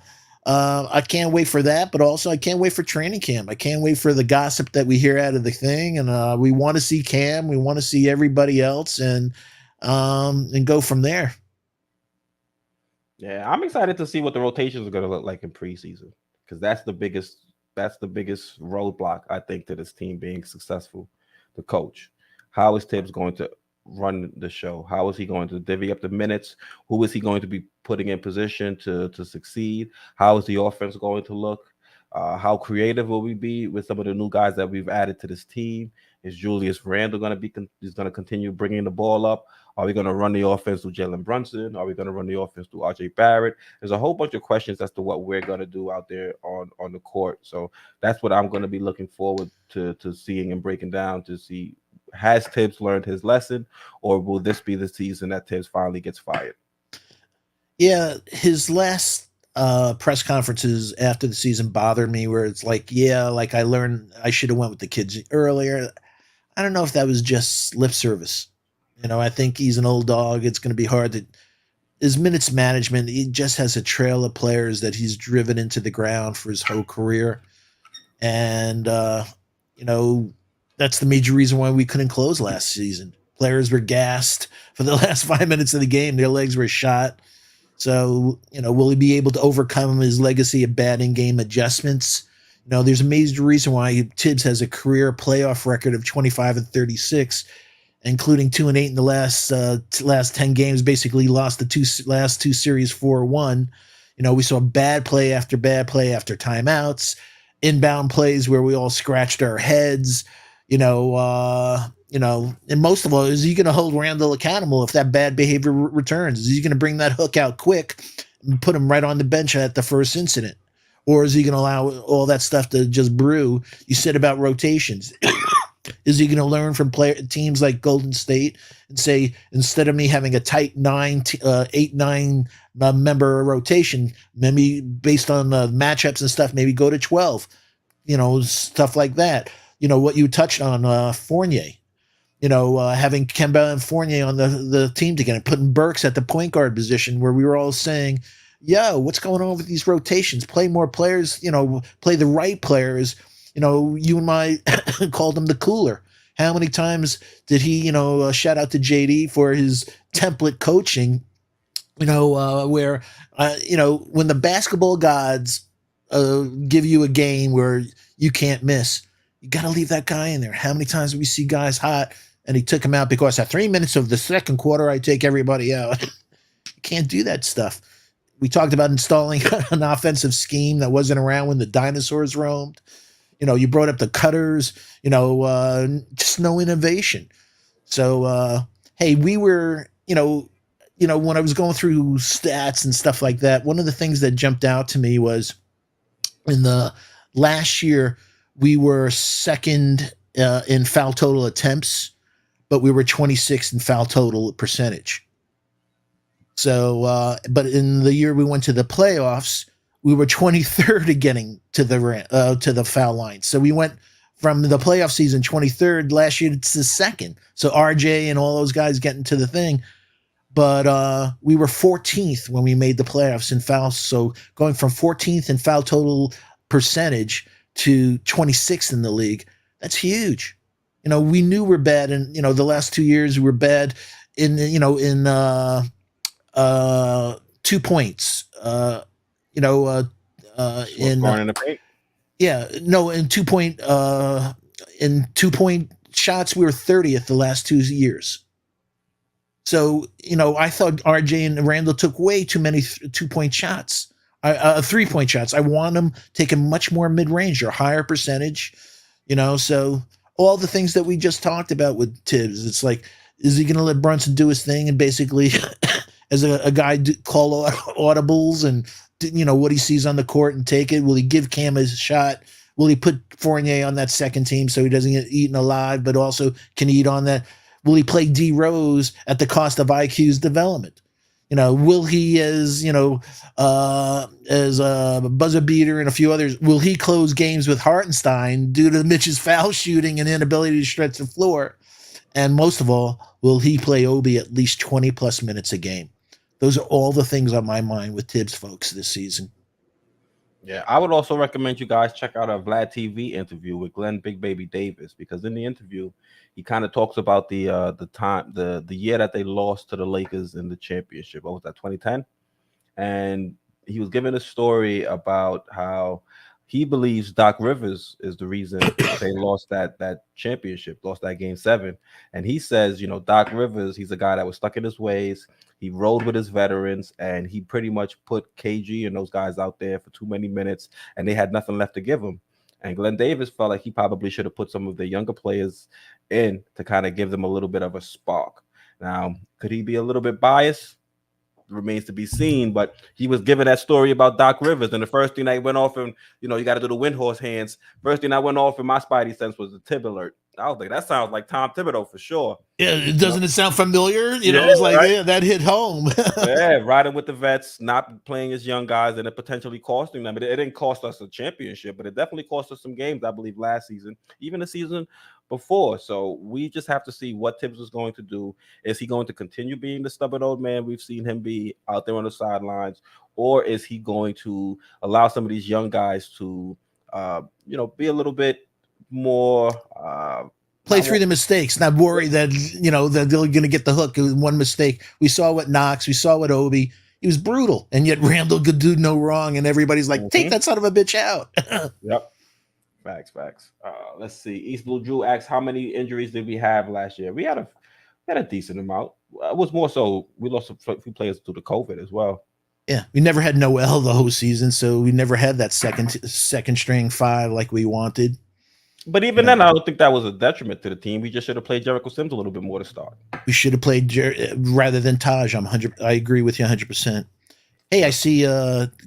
I can't wait for that, but also I can't wait for training camp. I can't wait for the gossip that we hear out of the thing, and we want to see Cam, we want to see everybody else, and go from there. Yeah, I'm excited to see what the rotations are going to look like in preseason, because that's the biggest roadblock, I think, to this team being successful. The coach, how is Tibbs going to run the show? How is he going to divvy up the minutes? Who is he going to be putting in position to succeed? How is the offense going to look? How creative will we be with some of the new guys that we've added to this team? Is Julius Randle going to continue bringing the ball up? Are we going to run the offense through Jalen Brunson? Are we going to run the offense through RJ Barrett? There's a whole bunch of questions as to what we're going to do out there on the court. So that's what I'm going to be looking forward to seeing and breaking down, to see, has Tibbs learned his lesson, or will this be the season that Tibbs finally gets fired? Yeah, his last press conferences after the season bothered me, where it's like, yeah, like I learned I should have went with the kids earlier. I don't know if that was just lip service. I think he's an old dog. It's going to be hard to his minutes management. He just has a trail of players that he's driven into the ground for his whole career, and that's the major reason why we couldn't close last season. Players were gassed for the last 5 minutes of the game. Their legs were shot. So, will he be able to overcome his legacy of bad in-game adjustments? There's a major reason why Tibbs has a career playoff record of 25-36, including 2-8 in the last 10 games. Basically, lost the last two series 4-1. We saw bad play after timeouts, inbound plays where we all scratched our heads. And most of all, is he going to hold Randall accountable if that bad behavior returns? Is he going to bring that hook out quick and put him right on the bench at the first incident? Or is he going to allow all that stuff to just brew? You said about rotations. Is he going to learn from teams like Golden State and say, instead of me having a tight 8-9 member rotation, maybe based on matchups and stuff, maybe go to 12, stuff like that. What you touched on, Fournier, having Kemba and Fournier on the team together, putting Burks at the point guard position where we were all saying, yo, what's going on with these rotations? Play more players, play the right players. You and I called him the cooler. How many times did he, shout out to JD for his template coaching, where, when the basketball gods give you a game where you can't miss, you got to leave that guy in there. How many times do we see guys hot and he took him out because at 3 minutes of the second quarter, I take everybody out? You can't do that stuff. We talked about installing an offensive scheme that wasn't around when the dinosaurs roamed. You brought up the cutters, just no innovation. So, hey, we were, when I was going through stats and stuff like that, one of the things that jumped out to me was in the last year, we were second in foul total attempts, but we were 26th in foul total percentage. So, but in the year we went to the playoffs, we were 23rd at getting to the foul line. So we went from the playoff season 23rd last year to second. So RJ and all those guys getting to the thing. But we were 14th when we made the playoffs in fouls. So going from 14th in foul total percentage to 26th in the league, that's huge. We knew we're bad, and the last 2 years we were bad in 2 points. In the paint. In 2 point shots we were 30th the last 2 years. So I thought RJ and Randall took way too many 2-point shots, 3-point shots. I want them taking much more mid-range or higher percentage. So all the things that we just talked about with Tibbs, it's like, is he going to let Brunson do his thing and basically as a guy call audibles and what he sees on the court and take it? Will he give Cam a shot? Will he put Fournier on that second team so he doesn't get eaten alive, but also can eat on that? Will he play D Rose at the cost of IQ's development? Will he, as a buzzer beater and a few others, will he close games with Hartenstein due to Mitch's foul shooting and inability to stretch the floor? And most of all, will he play Obi at least 20 plus minutes a game? Those are all the things on my mind with Tibbs folks this season. Yeah, I would also recommend you guys check out a Vlad TV interview with Glenn Big Baby Davis, because in the interview he kind of talks about the year that they lost to the Lakers in the championship. What was that, 2010? And he was giving a story about how he believes Doc Rivers is the reason they lost that championship, lost that game 7. And he says, Doc Rivers, he's a guy that was stuck in his ways. He rode with his veterans, and he pretty much put KG and those guys out there for too many minutes, and they had nothing left to give him. And Glenn Davis felt like he probably should have put some of the younger players in to kind of give them a little bit of a spark. Now, could he be a little bit biased? Remains to be seen, but he was giving that story about Doc Rivers, and the first thing that went off, and you got to do the windhorse hands. First thing that went off in my spidey sense was the Tib alert. I was like, that sounds like Tom Thibodeau for sure. Yeah, doesn't it sound familiar? It's like, right? Yeah, that hit home. Yeah, riding with the vets, not playing as young guys, and it potentially costing them. It didn't cost us a championship, but it definitely cost us some games, I believe, last season, even the season before. So we just have to see what Tibbs is going to do. Is he going to continue being the stubborn old man we've seen him be out there on the sidelines, or is he going to allow some of these young guys to, be a little bit more play through the mistakes, not worry that that they're going to get the hook in one mistake. We saw what Knox, we saw what Obi. He was brutal, and yet Randall could do no wrong, and everybody's like, take that son of a bitch out. Yep. Facts. Let's see. East Blue Drew asks, how many injuries did we have last year? We had a decent amount. It was more so we lost a few players due to COVID as well. Yeah, we never had Noel the whole season, so we never had that second string 5 like we wanted. But even You know, then, I don't think that was a detriment to the team. We just should have played Jericho Sims a little bit more to start. we should have played rather than Taj. I agree with you 100%. Hey, I Yep. see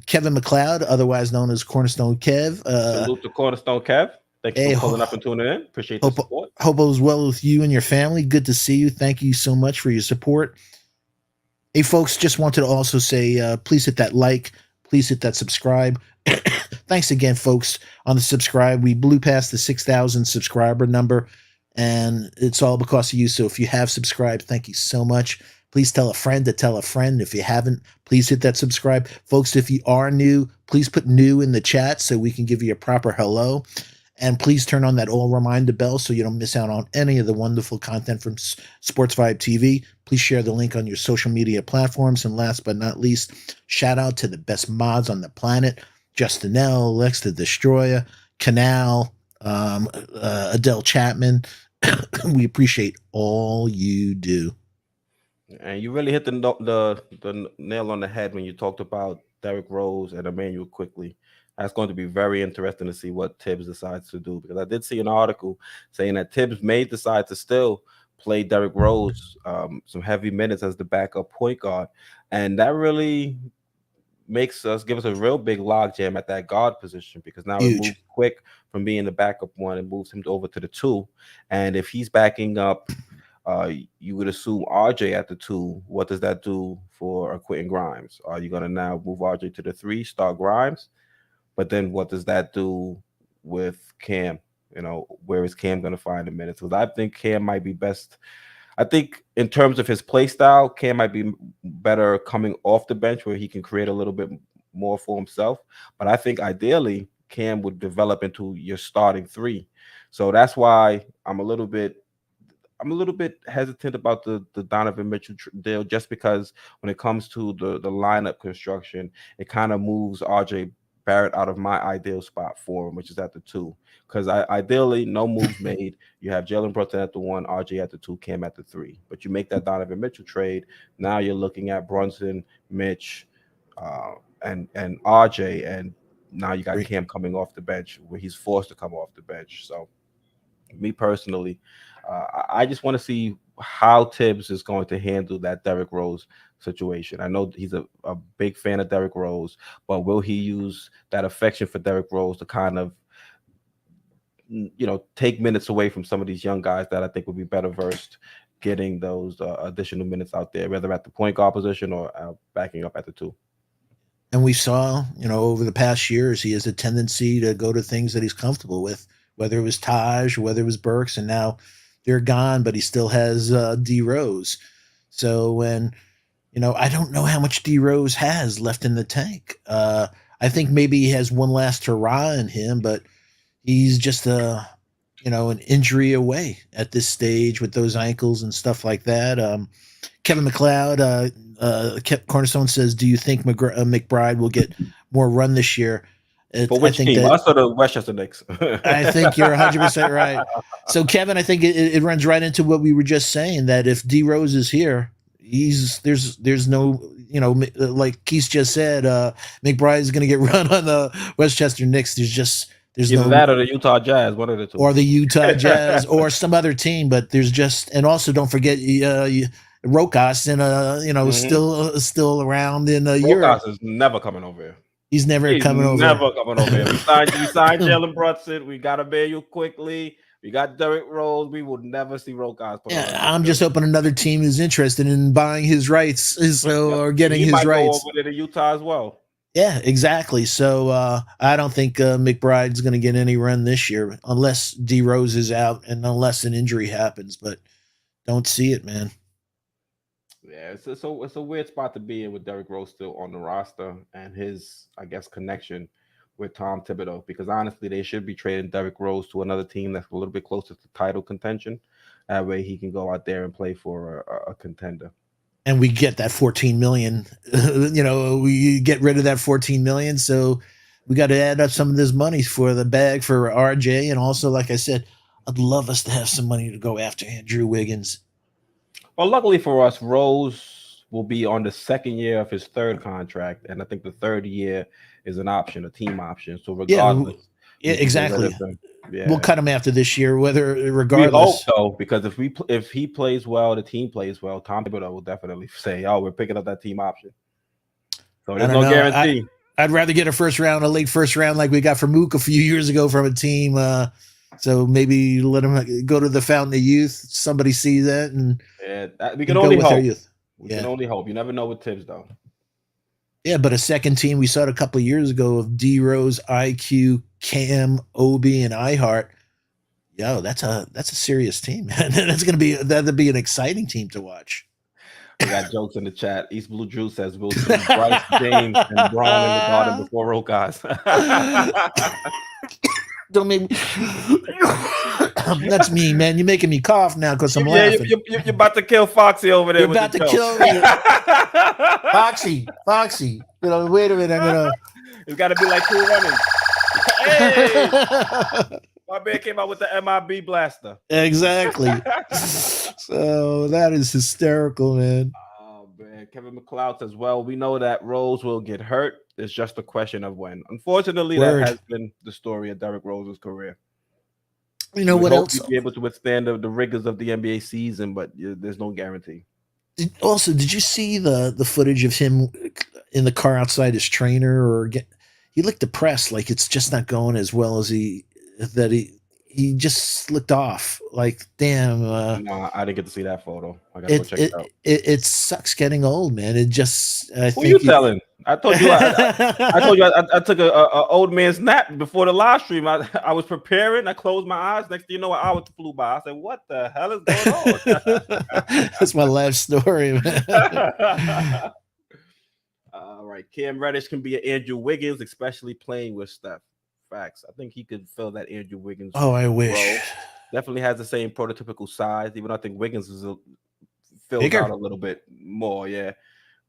Kevin McLeod, otherwise known as Cornerstone Kev. Salute to Cornerstone Kev. Thank you for Hey, pulling up and tuning in. Appreciate the hope support. hope all's well with you and your family. Good to see you. Thank you so much for your support. Hey, folks, just wanted to also say please hit that like, please hit that subscribe. Thanks again, folks, on the subscribe. We blew past the 6,000 subscriber number, and it's all because of you. So if you have subscribed, thank you so much. Please tell a friend to tell a friend. If you haven't, please hit that subscribe. Folks, if you are new, please put new in the chat so we can give you a proper hello. And please turn on that all reminder bell so you don't miss out on any of the wonderful content from Sports Vibe TV. Please share the link on your social media platforms. And last but not least, shout out to the best mods on the planet: Justin L, Lex the Destroyer, Canal, Adele Chapman. We appreciate all you do. And you really hit the nail on the head when you talked about Derrick Rose and Emmanuel quickly. That's going to be very interesting to see what Tibbs decides to do, because I did see an article saying that Tibbs may decide to still play Derrick Rose some heavy minutes as the backup point guard, and that really give us a real big logjam at that guard position, because now it Huge. moves Quick from being the backup one and moves him over to the two. And if he's backing up, you would assume RJ at the two. What does that do for Quentin Grimes? Are you going to now move RJ to the three, start Grimes? But then what does that do with Cam? Where is Cam going to find the minutes? Because I think Cam might be best. I think in terms of his play style, Cam might be better coming off the bench where he can create a little bit more for himself. But I think ideally Cam would develop into your starting three. So that's why I'm a little bit hesitant about the Donovan Mitchell deal, just because when it comes to the lineup construction, it kind of moves RJ Barrett out of my ideal spot for him, which is at the two. Because ideally, no moves made. You have Jalen Brunson at the one, RJ at the two, Cam at the three. But you make that Donovan Mitchell trade, now you're looking at Brunson, Mitch, and RJ, and now you got Cam coming off the bench where he's forced to come off the bench. So me personally, I just want to see how Tibbs is going to handle that Derrick Rose situation. I know he's a big fan of Derrick Rose, but will he use that affection for Derrick Rose to kind of, take minutes away from some of these young guys that I think would be better versed getting those additional minutes out there, whether at the point guard position or backing up at the two? And we saw, over the past years, he has a tendency to go to things that he's comfortable with, whether it was Taj or whether it was Burks, and now they're gone, but he still has D Rose. So when, I don't know how much D Rose has left in the tank. I think maybe he has one last hurrah in him, but he's just an injury away at this stage with those ankles and stuff like that. Kevin McLeod, Cornerstone says, "Do you think McBride will get more run this year?" For which team? Us or the Westchester Knicks? I think you're 100% right. So, Kevin, I think it runs right into what we were just saying, that if D Rose is here, there's no, like Keith just said, McBride is going to get run on the Westchester Knicks. There's Either no that or the Utah Jazz, one of the two, or the Utah Jazz or some other team. But there's and also don't forget Rokas and still around in Europe. Rokas is never coming over here. He's never He's coming over. Never coming over here. We signed Jalen Brunson. We got Emmanuel quickly. We got Derrick Rose. We will never see Rokas. Yeah, I'm just hoping another team is interested in buying his rights, or getting his rights. Go over to Utah as well. Yeah, exactly. So I don't think McBride's going to get any run this year unless D Rose is out and unless an injury happens. But don't see it, man. Yeah, it's a weird spot to be in with Derrick Rose still on the roster and his, I guess, connection with Tom Thibodeau, because honestly, they should be trading Derrick Rose to another team that's a little bit closer to title contention. That way he can go out there and play for a contender. And we get that 14 million, we get rid of that 14 million. So we got to add up some of this money for the bag for RJ. And also, like I said, I'd love us to have some money to go after Andrew Wiggins. Well, luckily for us, Rose will be on the second year of his third contract. And I think the third year is an option, a team option. So regardless, exactly. We'll Yeah. cut him after this year, whether We hope regardless. though, because if he plays well, the team plays well, Tom Thibodeau will definitely say, "Oh, we're picking up that team option." So I there's don't no know. guarantee. I'd rather get a late first round, like we got for Mook a few years ago from a team. So maybe let him go to the Fountain of Youth. Somebody see that Yeah, we can and go only with their hope. youth. We can Yeah. only hope. You never know with Tibbs though. Yeah, but a second team we saw it a couple of years ago of D Rose, IQ, Cam, Obi, and iHeart. Yo, that's a serious team, man. That'd be an exciting team to watch. We got jokes in the chat. East Blue Drew says we'll see Bryce, James, and Braun in the Garden before Rokas. Don't make me. That's me, man. You're making me cough now because I'm Yeah, laughing. you're about to kill Foxy over there You're with about the to joke. kill me, Foxy. Wait a minute. I'm gonna. It's got to be like Cool Runnings. Hey, my man came out with the MIB blaster. Exactly. So that is hysterical, man. Oh man, Kevin McLeod says, "Well, we know that Rose will get hurt. It's just a question of when." Unfortunately, that Word. has been the story of Derrick Rose's career. You know You would what hope else? you'd be able to withstand the rigors of the NBA season, but there's no guarantee. Also, did you see the footage of him in the car outside his trainer? He looked depressed, like it's just not going as well as he just slipped off. Like, damn. No, I didn't get to see that photo. I gotta go check it out. It sucks getting old, man. It just I Who you think telling? I told you. I told you. I took a old man's nap before the live stream. I was preparing. I closed my eyes. Next thing you know, an hour flew by. I said, "What the hell is going on?" That's my life story, man. All right, Cam Reddish can be an Andrew Wiggins, especially playing with Steph. Facts. I think he could fill that Andrew Wiggins Oh, I wish. role. Definitely has the same prototypical size, even though I think Wiggins fills Bigger. out a little bit more. Yeah,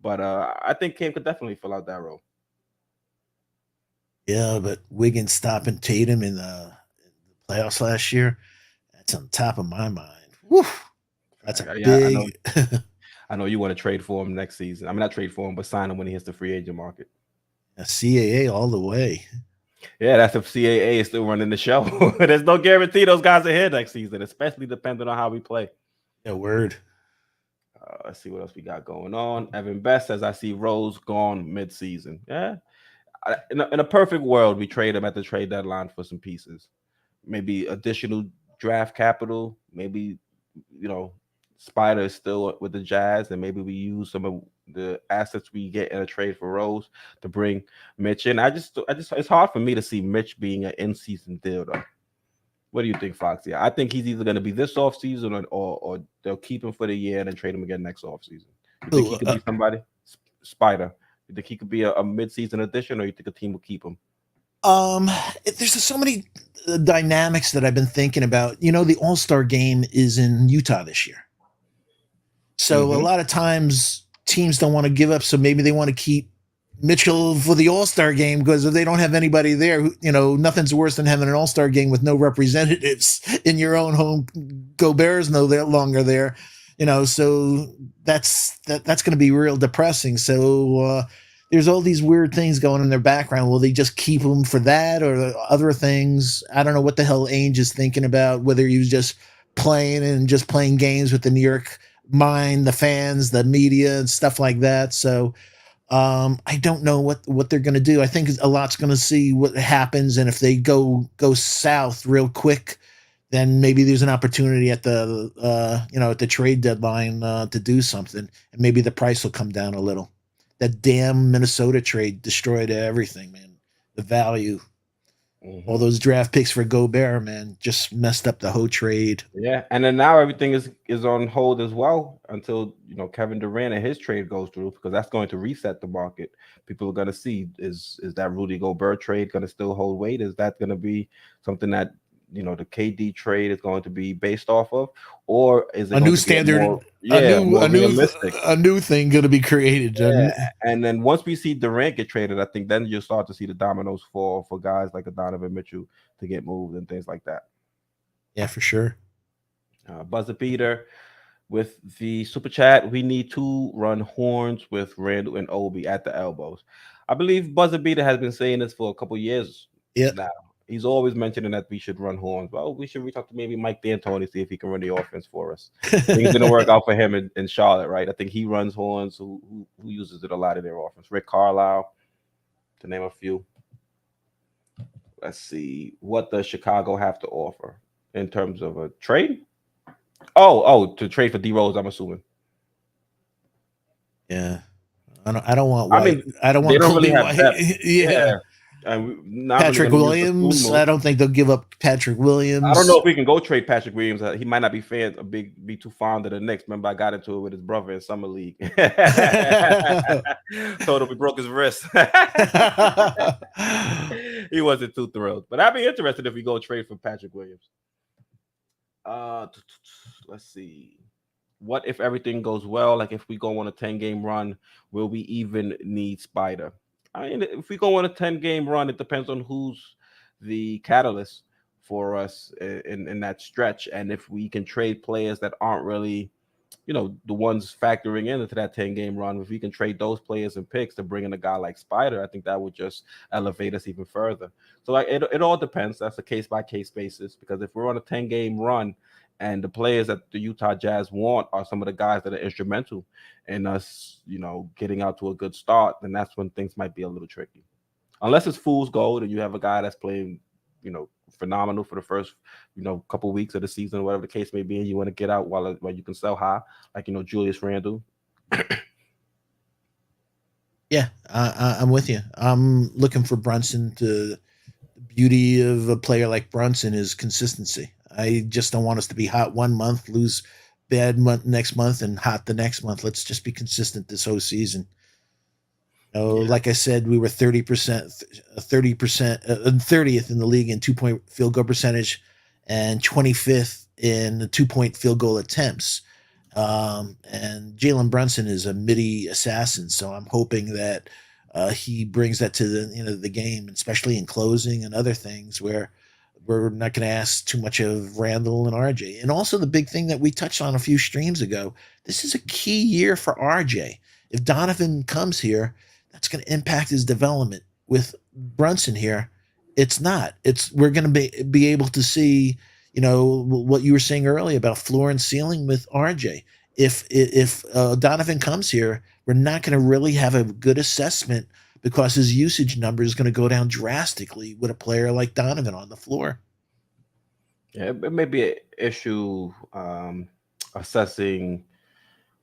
but I think Cam could definitely fill out that role. Yeah, but Wiggins stopping Tatum in the playoffs last year, that's on top of my mind. Woo. That's a big. I know you want to trade for him next season. I mean, not trade for him, but sign him when he hits the free agent market. A CAA all the way. Yeah, that's if CAA is still running the show. There's no guarantee those guys are here next season, especially depending on how we play. Yeah, word. Let's see what else we got going on. Evan Best says, I see Rose gone mid-season. Yeah. In a perfect world, we trade him at the trade deadline for some pieces. Maybe additional draft capital. Maybe, Spider is still with the Jazz, and maybe we use some of the assets we get in a trade for Rose to bring Mitch in. I just it's hard for me to see Mitch being an in-season deal though. What do you think, Foxy? I think he's either going to be this offseason or they'll keep him for the year and then trade him again next offseason. You think he could be somebody? Spider. You think he could be a mid-season addition, or you think a team will keep him? There's so many dynamics that I've been thinking about. The All-Star game is in Utah this year. So a lot of times teams don't want to give up. So maybe they want to keep Mitchell for the All-Star game because if they don't have anybody there, nothing's worse than having an All-Star game with no representatives in your own home. Gobert's no longer there, so that's going to be real depressing. So there's all these weird things going in their background. Will they just keep him for that or other things? I don't know what the hell Ainge is thinking about, whether he was just playing games with the New York mind, the fans, the media, and stuff like that. So I don't know what they're going to do. I think a lot's going to see what happens, and if they go south real quick, then maybe there's an opportunity at the at the trade deadline to do something, and maybe the price will come down a little. That damn Minnesota trade destroyed everything, man. The value. All those draft picks for Gobert, man, just messed up the whole trade. Yeah, and then now everything is on hold as well until Kevin Durant and his trade goes through, because that's going to reset the market. People are going to see is that Rudy Gobert trade going to still hold weight? Is that going to be something that the KD trade is going to be based off of, or is it a new standard? More realistic? A new thing going to be created. Yeah. And then once we see Durant get traded, I think then you'll start to see the dominoes fall for guys like a Donovan Mitchell to get moved and things like that. Yeah, for sure. Buzzer beater with the super chat. We need to run horns with Randall and Obi at the elbows. I believe Buzzer beater has been saying this for a couple years now. He's always mentioning that we should run horns. Well, we should reach out to maybe Mike D'Antoni, see if he can run the offense for us. Things didn't work out for him in Charlotte, right? I think he runs horns. Who uses it a lot in their offense? Rick Carlisle, to name a few. Let's see. What does Chicago have to offer in terms of a trade? To trade for D Rose, I'm assuming. Yeah. I don't want I White. mean, I don't they want don't really Kobe have White. depth. Yeah. Yeah. And we're not really Patrick going to use the spoon Williams. move. I don't think they'll give up Patrick I don't know Williams. if we can go trade Patrick Williams. He might not be be too fond of the Knicks. Remember, I got into it with his brother in summer league. Told him we broke his wrist. He wasn't too thrilled, but I'd be interested if we go trade for Patrick Williams. Let's see. What if everything goes well? Like if we go on a 10-game run, will we even need Spider? I mean, if we go on a 10-game run, it depends on who's the catalyst for us in that stretch. And if we can trade players that aren't really, the ones factoring into that 10-game run, if we can trade those players and picks to bring in a guy like Spider, I think that would just elevate us even further. So like it all depends. That's a case-by-case basis, because if we're on a 10-game run and the players that the Utah Jazz want are some of the guys that are instrumental in us, getting out to a good start, then that's when things might be a little tricky. Unless it's fool's gold and you have a guy that's playing, phenomenal for the first, couple weeks of the season, whatever the case may be, and you want to get out while you can sell high, like Julius Randle. Yeah, I'm with you. I'm looking for Brunson to. The beauty of a player like Brunson is consistency. I just don't want us to be hot one month, lose bad month next month, and hot the next month. Let's just be consistent this whole season. Like I said, we were 30%, 30th in the league in 2-point field goal percentage, and 25th in the 2-point field goal attempts. And Jalen Brunson is a midi assassin, so I'm hoping that he brings that to the game, especially in closing and other things where we're not going to ask too much of Randall and RJ. And also the big thing that we touched on a few streams ago, this is a key year for RJ. If Donovan comes here, that's going to impact his development. With Brunson here, it's not. We're going to be able to see, what you were saying earlier about floor and ceiling with RJ. If Donovan comes here, we're not going to really have a good assessment because his usage number is going to go down drastically with a player like Donovan on the floor. Yeah, it may be an issue assessing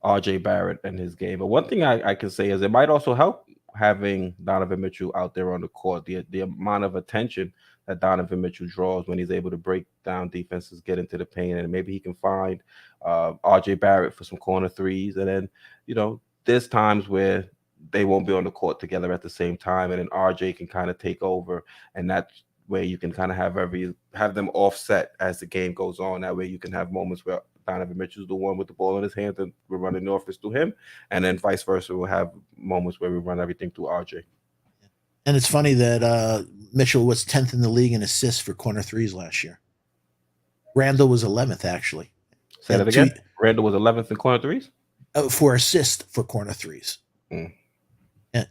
RJ Barrett and his game. But one thing I can say is it might also help having Donovan Mitchell out there on the court. The amount of attention that Donovan Mitchell draws when he's able to break down defenses, get into the paint, and maybe he can find RJ Barrett for some corner threes. And then, there's times where they won't be on the court together at the same time, and then RJ can kind of take over, and that's where you can kind of have them offset as the game goes on. That way you can have moments where Donovan Mitchell's the one with the ball in his hands and we're running the offense through him, and then vice versa. We'll have moments where we run everything through RJ. And it's funny that Mitchell was 10th in the league in assists for corner threes last year. Randall was 11th, actually. Say that again? Randall was 11th in corner threes? For assist for corner threes. Mm.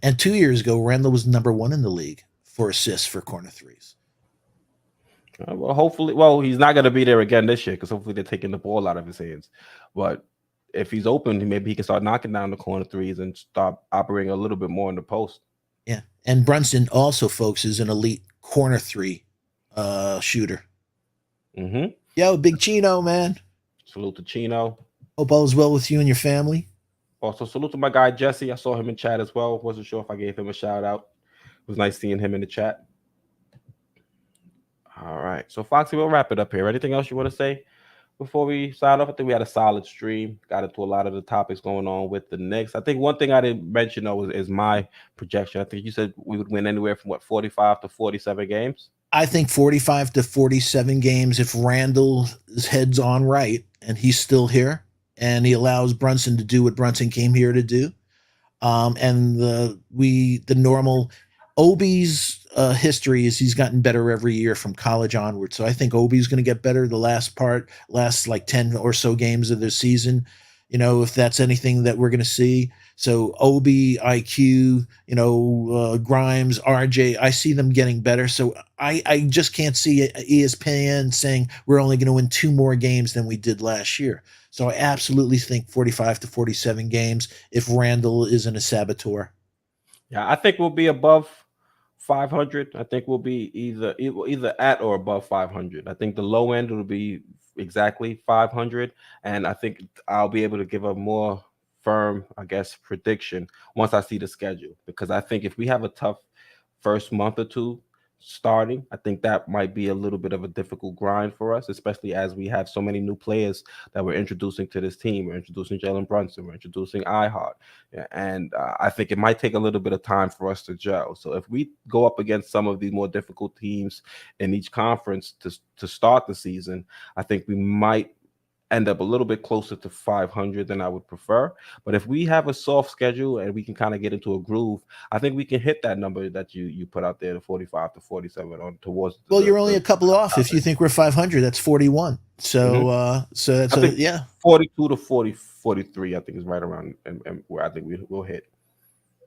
And 2 years ago, Randall was number 1 in the league for assists for corner threes. Well, hopefully, he's not going to be there again this year because hopefully they're taking the ball out of his hands. But if he's open, maybe he can start knocking down the corner threes and start operating a little bit more in the post. Yeah, and Brunson also, folks, is an elite corner three shooter. Mm-hmm. Yo, Big Chino, man. Salute to Chino. Hope all is well with you and your family. Also, salute to my guy Jesse. I saw him in chat as well. Wasn't sure if I gave him a shout out. It was nice seeing him in the chat. All right. So, Foxy, we'll wrap it up here. Anything else you want to say before we sign off? I think we had a solid stream. Got into a lot of the topics going on with the Knicks. I think one thing I didn't mention, though, is my projection. I think you said we would win anywhere from, 45 to 47 games? I think 45 to 47 games if Randall's head's on right and he's still here and he allows Brunson to do what Brunson came here to do. And the normal Obi's history is he's gotten better every year from college onward. So I think Obi's going to get better the last like 10 or so games of the season, if that's anything that we're going to see. So Obi, IQ, Grimes, RJ, I see them getting better. So I just can't see ESPN saying we're only going to win 2 more games than we did last year. So I absolutely think 45 to 47 games if Randall isn't a saboteur. Yeah, I think we'll be above 500. I think we'll be either at or above 500. I think the low end will be exactly 500, and I think I'll be able to give a more firm, I guess, prediction once I see the schedule. Because I think if we have a tough first month or two starting, I think that might be a little bit of a difficult grind for us, especially as we have so many new players that we're introducing to this team. We're introducing Jalen Brunson, we're introducing iHeart, and I think it might take a little bit of time for us to gel. So if we go up against some of these more difficult teams in each conference to start the season, I think we might end up a little bit closer to 500 than I would prefer. But if we have a soft schedule and we can kind of get into a groove, I think we can hit that number that you put out there, the 45 to 47 on towards Well, you're only the a couple off. If you think we're 500, that's 41. So, Mhm. so that's I think yeah. 42 to 40, 43, I think is right around and where I think will hit.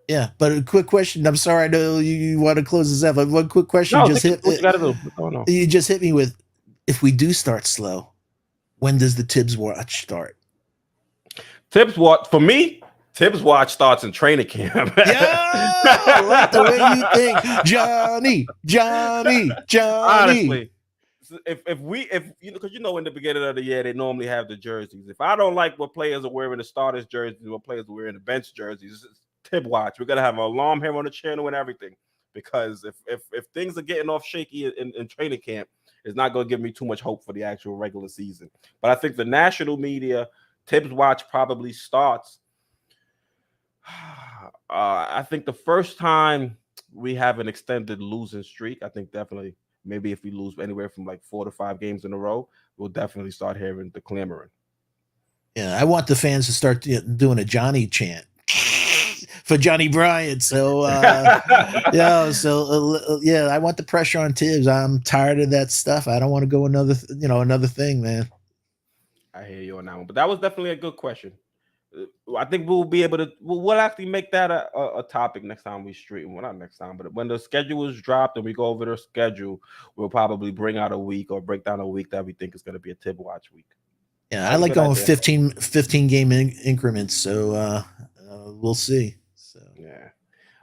Yeah, but a quick question. I'm sorry, I know you want to close this up, but one quick question No, just think hit. what you got to do. What's going on? You just hit me with. If we do start slow, when does the Tibbs watch start? Tibbs watch for me. Tibbs watch starts in training camp. Yeah, I like the way you think, Johnny. Honestly, if you know, because in the beginning of the year they normally have the jerseys. If I don't like what players are wearing the starters jerseys, what players are wearing the bench jerseys, it's Tib watch. We're gonna have an alarm here on the channel and everything. Because if things are getting off shaky in training camp, it's not gonna give me too much hope for the actual regular season. But I think the national media Tibbs watch probably starts. I think the first time we have an extended losing streak, I think definitely maybe if we lose anywhere from like 4 to 5 games in a row, we'll definitely start hearing the clamoring. Yeah, I want the fans to start doing a Johnny chant for Johnny Bryant. So, yeah, I want the pressure on Tibbs. I'm tired of that stuff. I don't want to go another thing, man. I hear you on that one, but that was definitely a good question. I think we'll be able to. We'll actually make that a topic next time we stream. Well, not next time, but when the schedule is dropped and we go over the schedule, we'll probably bring out a week or break down a week that we think is going to be a Tib watch week. Yeah, I That's a like good going idea. 15 game increments. So we'll see. So Yeah.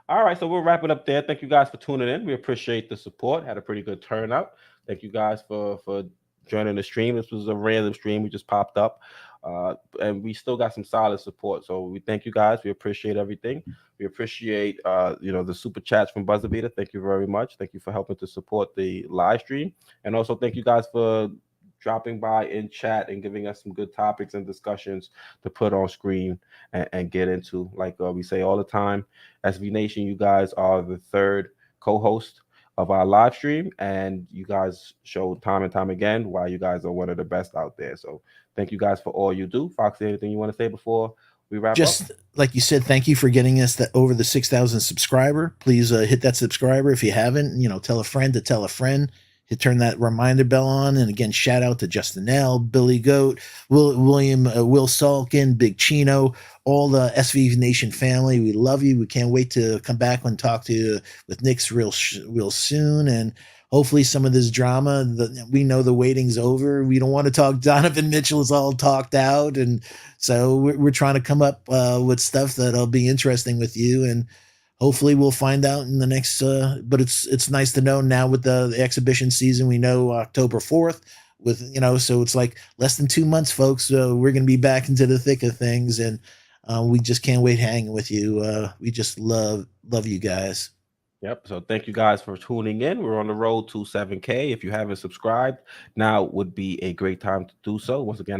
All right, so we'll wrap it up there. Thank you guys for tuning in. We appreciate the support. Had a pretty good turnout. Thank you guys for joining the stream. This was a random stream. We just popped up, and we still got some solid support. So we thank you guys. We appreciate everything. We appreciate the super chats from Buzzerbeater. Thank you very much. Thank you for helping to support the live stream, and also thank you guys for dropping by in chat and giving us some good topics and discussions to put on screen and get into. Like we say all the time, SB Nation, you guys are the third co-host of our live stream, and you guys show time and time again why you guys are one of the best out there. So thank you guys for all you do. Foxy, anything you want to say before we wrap up? just like you said, thank you for getting us that over the 6,000 subscriber. Please hit that subscriber if you haven't. Tell a friend to tell a friend. Turn that reminder bell on. And again, shout out to Justin L, Billy Goat, William, Will Salkin, Big Chino, all the SV Nation family. We love you. We can't wait to come back and talk to you with Knicks real soon. And hopefully some of this drama, we know the waiting's over. We don't want to talk Donovan Mitchell is all talked out. And so we're trying to come up with stuff that'll be interesting with you. And hopefully we'll find out in the next but it's nice to know now with the exhibition season. We know October 4th with so it's like less than 2 months, folks. We're going to be back into the thick of things, and we just can't wait hanging with you. We just love you guys. Yep. So thank you guys for tuning in. We're on the road to 7K. If you haven't subscribed, now would be a great time to do so. Once again,